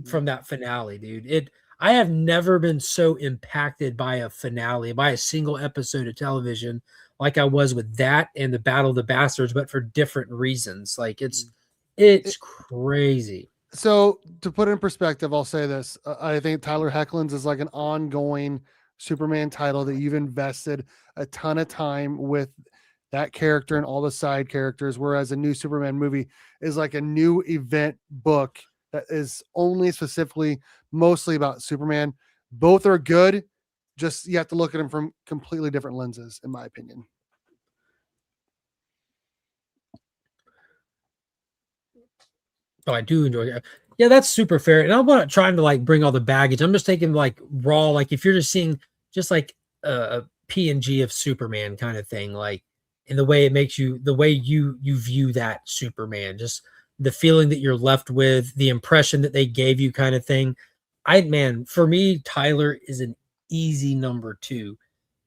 from that finale, dude. I have never been so impacted by a finale, by a single episode of television, like I was with that and the Battle of the Bastards, but for different reasons. Like, it's crazy. So to put it in perspective, I'll say this. I think Tyler Hoechlin's is like an ongoing Superman title that you've invested a ton of time with that character and all the side characters, whereas a new Superman movie is like a new event book that is only specifically mostly about Superman. Both are good. Just you have to look at them from completely different lenses, in my opinion. Oh, I do enjoy it. Yeah, that's super fair. And I'm not trying to like bring all the baggage. I'm just taking like raw, like if you're just seeing just like a PNG of Superman kind of thing, like in the way it makes you, the way you view that Superman, just the feeling that you're left with, the impression that they gave you kind of thing. Man, for me, Tyler is an easy number 2.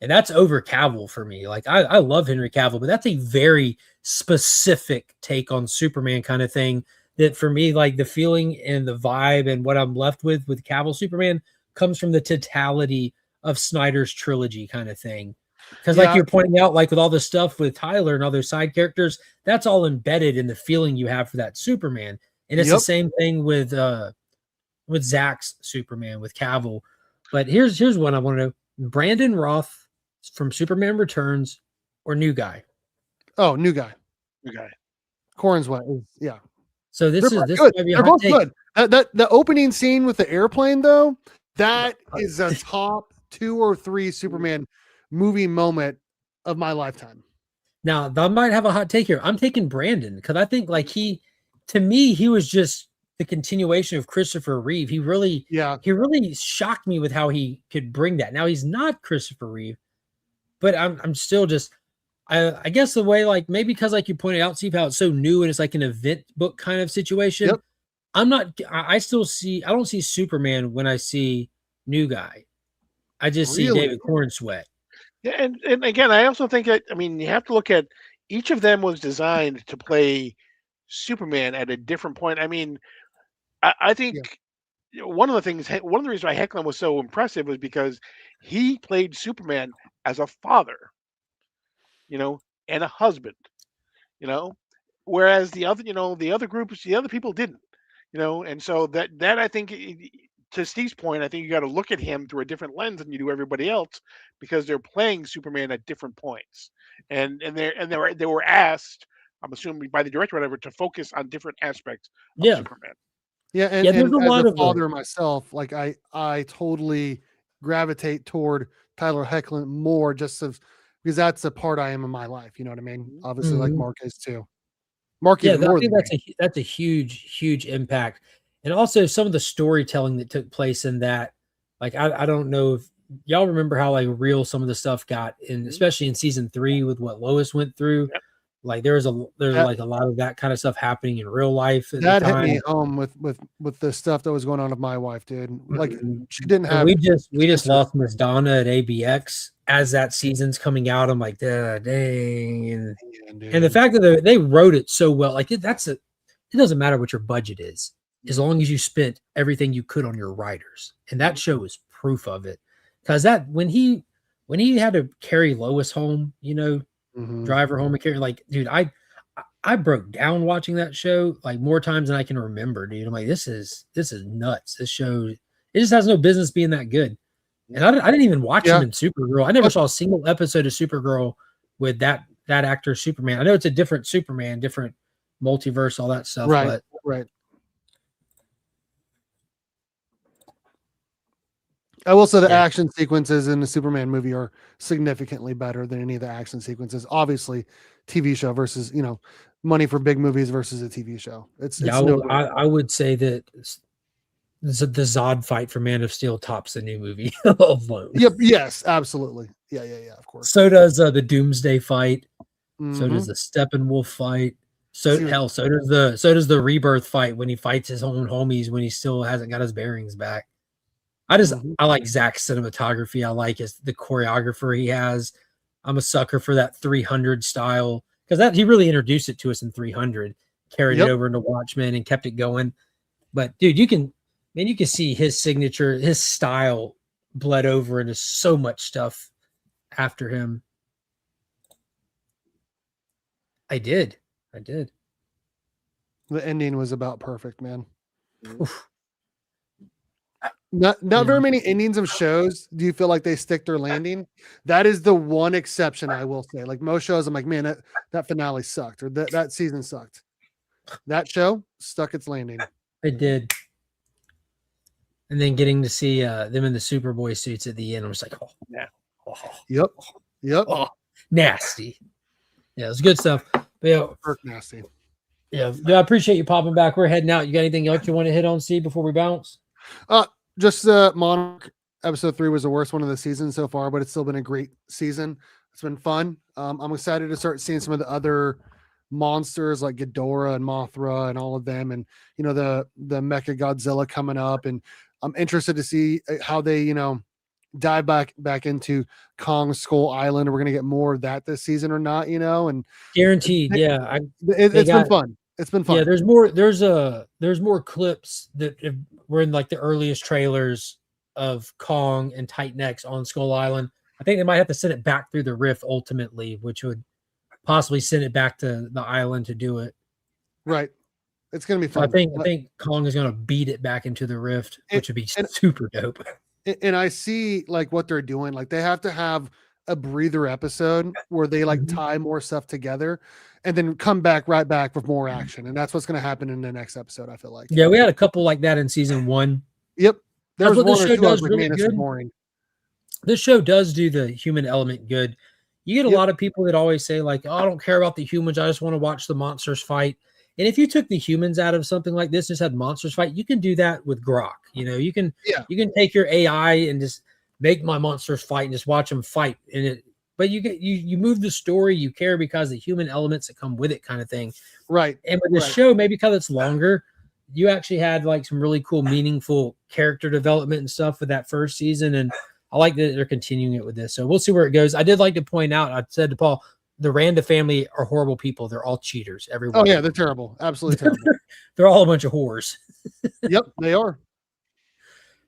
And that's over Cavill for me. Like I love Henry Cavill, but that's a very specific take on Superman kind of thing that for me, like the feeling and the vibe and what I'm left with Cavill Superman comes from the totality of Snyder's trilogy kind of thing. Because like Yeah. you're pointing out, like with all the stuff with Tyler and other side characters, that's all embedded in the feeling you have for that Superman. And it's the Yep. same thing with Zach's Superman with Cavill. But here's what I want to know: Brandon Roth from Superman Returns or New Guy? Oh, New Guy. Okay. Corn's wet. Yeah. So this They're is this good. might be a They're hot both take. good. That the opening scene with the airplane, though, that is a top 2 or 3 Superman movie moment of my lifetime. Now, I might have a hot take here. I'm taking Brandon because I think like to me, he was just the continuation of Christopher Reeve. He really shocked me with how he could bring that. Now he's not Christopher Reeve, but I'm still just I guess the way like maybe because like you pointed out, Steve, how it's so new and it's like an event book kind of situation. Yep. I don't see Superman when I see New Guy. I just see Really? David Cornsweet. Yeah, and again, I also think that you have to look at each of them was designed to play Superman at a different point. I think one of the reasons why Hecklin was so impressive was because he played Superman as a father, and a husband, whereas the other groups, the other people didn't, and so that I think to Steve's point, I think you got to look at him through a different lens than you do everybody else because they're playing Superman at different points, they were asked, I'm assuming by the director or whatever, to focus on different aspects of Superman. Yeah, and, Yeah, there's and a as lot a of father myself, like I totally gravitate toward Tyler Hoechlin more because that's a part I am in my life. You know what I mean? Obviously, like Mark is too. Mark even I more think than that's a huge impact, and also some of the storytelling that took place in that. Like I don't know if y'all remember how like real some of the stuff got in, especially in season 3 with what Lois went through. Yep. Like there's like a lot of that kind of stuff happening in real life at that the hit time. me home with the stuff that was going on with my wife, dude. Like she didn't And have. we just sister. lost Miss Donna at ABX as that season's coming out. I'm like, dang, and the fact that they wrote it so well, like it doesn't matter what your budget is, as long as you spent everything you could on your writers, and that show is proof of it. Because that when he had to carry Lois home, drive her home and carry, like, dude, I broke down watching that show like more times than I can remember, dude. I'm like, this is nuts. This show, it just has no business being that good. And I didn't even watch him in Supergirl. I never saw a single episode of Supergirl with that actor Superman. I know it's a different Superman, different multiverse, all that stuff. Right. I will say the action sequences in the Superman movie are significantly better than any of the action sequences. Obviously, TV show versus money for big movies versus a TV show. I would say that the Zod fight for Man of Steel tops the new movie alone. Yep. Yes. Absolutely. Yeah. Of course. So does the Doomsday fight. So does the Steppenwolf fight. So does the Rebirth fight when he fights his own homies when he still hasn't got his bearings back. I like Zach's cinematography. I like the choreographer he has. I'm a sucker for that 300 style because he really introduced it to us in 300, carried it over into Watchmen and kept it going. But dude, you can see his signature, his style bled over into so much stuff after him. I did. The ending was about perfect, man. Oof. Not very many endings of shows do you feel like they stick their landing. That is the one exception I will say. Like most shows, I'm like, man, that finale sucked, or that season sucked. That show stuck its landing. It did. And then getting to see them in the Superboy suits at the end, I was like, oh, Yeah. Yep. oh, nasty. Yeah, it was good stuff. But yeah, Nasty. yeah, I appreciate you popping back. We're heading out. You got anything else you want to hit on, Steve, before we bounce? Just Monarch episode 3 was the worst one of the season so far, but it's still been a great season. It's been fun. I'm excited to start seeing some of the other monsters like Ghidorah and Mothra and all of them, and the Mecha Godzilla coming up, and I'm interested to see how they dive back into Kong Skull Island. We're gonna get more of that this season or not, and Guaranteed. Yeah, it's been fun. It's been fun. Yeah, there's more clips that were in like the earliest trailers of Kong and Titan X on Skull Island. I think they might have to send it back through the rift ultimately, which would possibly send it back to the island to do it. Right. It's gonna be So fun. I think Kong is gonna beat it back into the rift, which would be super dope. And I see like what they're doing. Like they have to have a breather episode where they like tie more stuff together and then come right back with more action. And that's what's going to happen in the next episode, I feel like. Yeah, we had a couple like that in season 1. Yep. There was one or two I was like, man, this is boring. This show does do the human element good. You get a lot of people that always say like, oh, I don't care about the humans. I just want to watch the monsters fight. And if you took the humans out of something like this, just had monsters fight, you can do that with Grok. You can take your AI and just make my monsters fight and just watch them fight. But you move the story, you care because the human elements that come with it, kind of thing. Right. And with this show, maybe because it's longer, you actually had like some really cool, meaningful character development and stuff with that first season. And I like that they're continuing it with this. So we'll see where it goes. I did like to point out, I said to Paul, the Randa family are horrible people. They're all cheaters. Everyone. Oh yeah, they're terrible. Absolutely terrible. They're all a bunch of whores. Yep, they are.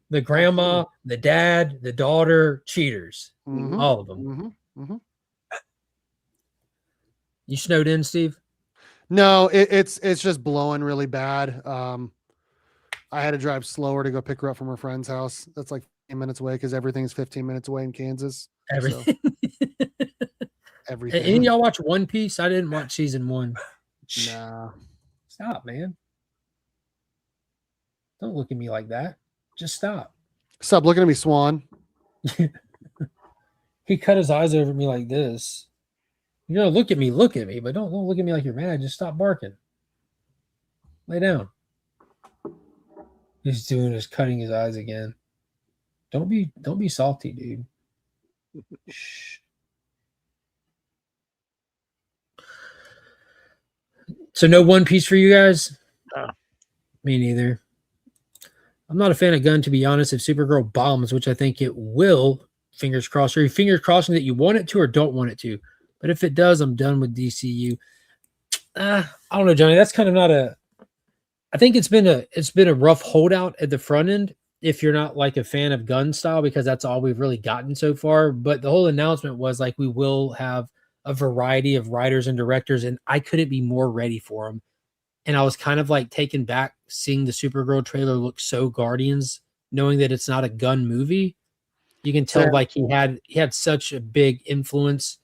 The grandma, the dad, the daughter, cheaters. All of them. You snowed in, Steve? No, it's just blowing really bad. I had to drive slower to go pick her up from her friend's house. That's like 15 minutes away because everything's 15 minutes away in Kansas. Everything. So, everything. Any of y'all watch One Piece? I didn't watch season 1. Nah. Stop, man. Don't look at me like that. Just stop. Stop looking at me, Swan. He cut his eyes over me like this. Look at me, but don't look at me like you're mad. Just stop barking. Lay down. He's doing is cutting his eyes again. Don't be salty, dude. Shh. So no One Piece for you guys? No. Me neither. I'm not a fan of Gun, to be honest. If Supergirl bombs, which I think it will, fingers crossed. Are you fingers crossing that you want it to or don't want it to? But if it does, I'm done with DCU. I don't know, Johnny. That's kind of not a. I think it's been a rough holdout at the front end if you're not like a fan of Gun style, because that's all we've really gotten so far. But the whole announcement was like we will have a variety of writers and directors, and I couldn't be more ready for them. And I was kind of like taken back seeing the Supergirl trailer look so Guardians, knowing that it's not a Gun movie. You can tell like he had such a big influence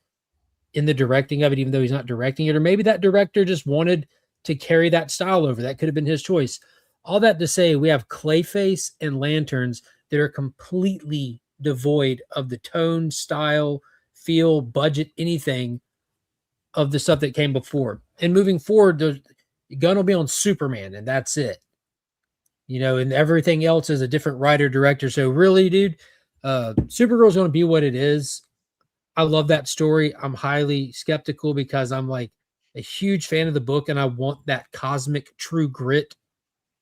in the directing of it, even though he's not directing it. Or maybe that director just wanted to carry that style over. That could have been his choice. All that to say, we have Clayface and Lanterns that are completely devoid of the tone, style, feel, budget, anything of the stuff that came before. And moving forward, the Gun will be on Superman, and that's it. And everything else is a different writer, director. So really, dude, Supergirl is going to be what it is. I love that story. I'm highly skeptical because I'm like a huge fan of the book, and I want that cosmic true grit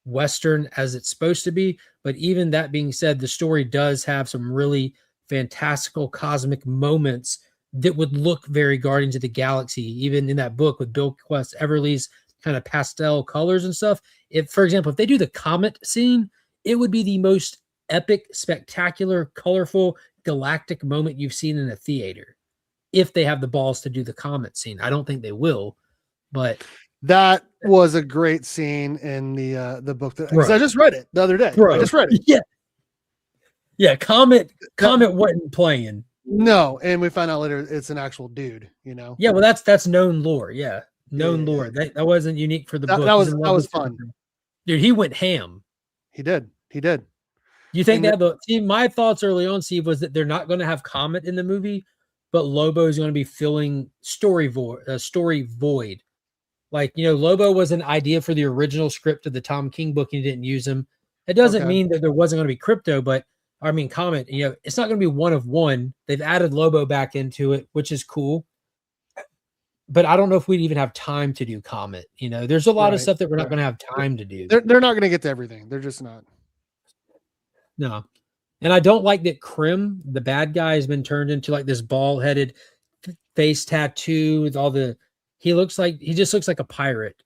Western as it's supposed to be. But even that being said, the story does have some really fantastical cosmic moments that would look very Guardians of the Galaxy, even in that book with Bill Quest Everly's kind of pastel colors and stuff. For example, if they do the comet scene, it would be the most epic, spectacular, colorful, galactic moment you've seen in a theater. If they have the balls to do the comet scene, I don't think they will, but that was a great scene in the book because I just read it the other day. I just read it. Yeah. Comet wasn't playing. No, and we found out later it's an actual dude. Yeah, well, that's known lore. Yeah, known lore. That wasn't unique for the book. That was fun. Dude, he went ham. He did. He did. You think And that? See, my thoughts early on, Steve, was that they're not going to have Comet in the movie, but Lobo is going to be filling story void. Like, Lobo was an idea for the original script of the Tom King book, and he didn't use him. It doesn't Okay. mean that there wasn't going to be Crypto, but Comet. It's not going to be one of one. They've added Lobo back into it, which is cool. But I don't know if we'd even have time to do Comet. There's a lot of Right, stuff that we're not right. going to have time to do. They're not going to get to everything. They're just not. No. And I don't like that Krim, the bad guy, has been turned into like this bald-headed face tattoo with all the he just looks like a pirate.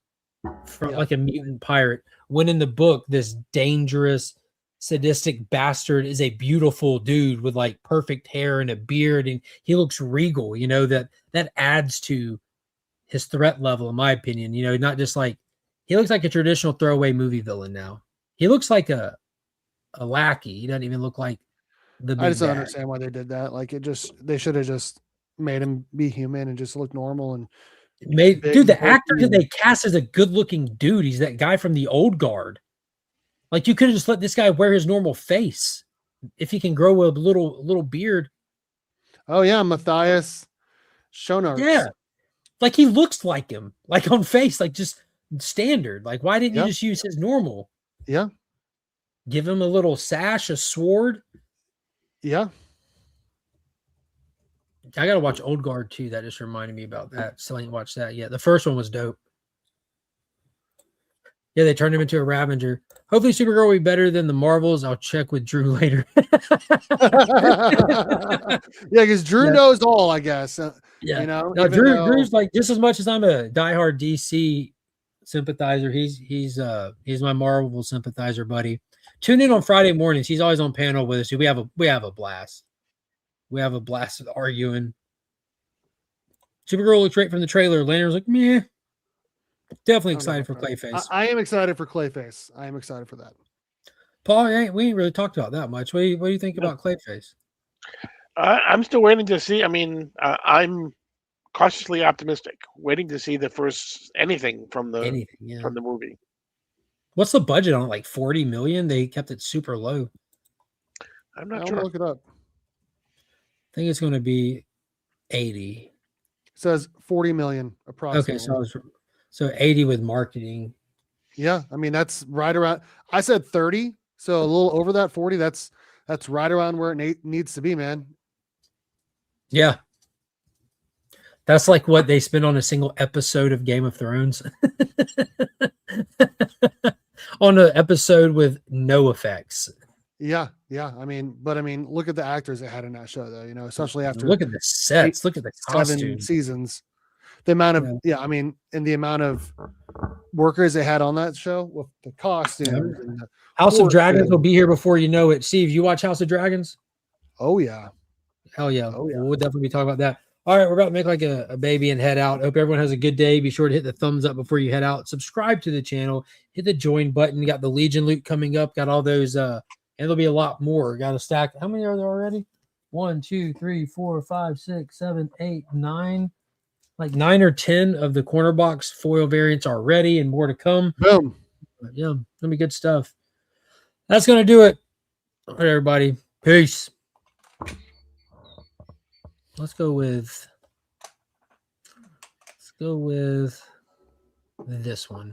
Like a mutant pirate. When in the book, this dangerous, sadistic bastard is a beautiful dude with like perfect hair and a beard, and he looks regal. That adds to his threat level, in my opinion. Not just like he looks like a traditional throwaway movie villain now. He looks like a lackey. He doesn't even look like the big I just don't bad. understand why they did that. Like they should have just made him be human and just look normal and Dude, the actor that they cast is a good-looking dude. He's that guy from the Old Guard. Like, you could have just let this guy wear his normal face if he can grow a little beard. Oh yeah, Matthias Schoenaerts. Yeah, like he looks like him, like on face, like just standard. Like, why didn't you just use his normal? Yeah, give him a little sash, a sword. Yeah. I gotta watch Old Guard too. That just reminded me about that. Still ain't watched that yet. The first one was dope. Yeah, they turned him into a Ravager. Hopefully, Supergirl will be better than the Marvels. I'll check with Drew later. Yeah, because Drew knows all, I guess. Yeah, no, Drew's like just as much as I'm a diehard DC sympathizer. He's my Marvel sympathizer buddy. Tune in on Friday mornings. He's always on panel with us. We have a blast. We have a blast with arguing. Supergirl looks great from the trailer. Lanter's like, meh. Definitely excited for Clayface. I am excited for Clayface. I am excited for that. Paul, we ain't really talked about that much. What do you think about Clayface? I'm still waiting to see. I mean, I'm cautiously optimistic, waiting to see the first anything from the movie. What's the budget on it? Like 40 million? They kept it super low. I'm not sure. Look it up. I think it's going to be 80. It says 40 million approximately. Okay, so 80 with marketing. Yeah, I mean that's right around. I said 30, so a little over that 40. That's right around where it needs to be, man. Yeah, that's like what they spend on a single episode of Game of Thrones. On an episode with no effects. Yeah. I mean, look at the actors that had in that show, though. Especially after look at the sets, look at the costumes. 7 seasons. The amount of and the amount of workers they had on that show with the costumes. And the House of Dragons will be here before you know it. Steve, you watch House of Dragons? Oh yeah. Hell yeah. We'll definitely be talking about that. All right, we're about to make like a baby and head out. Hope everyone has a good day. Be sure to hit the thumbs up before you head out. Subscribe to the channel. Hit the join button. Got the Legion loot coming up. Got all those and there'll be a lot more. Got a stack. How many are there already? 1, 2, 3, 4, 5, 6, 7, 8, 9. Like 9 or 10 of the corner box foil variants are ready and more to come. Boom. Yeah, gonna be good stuff. That's gonna do it. All right, everybody. Peace. Let's go with this one.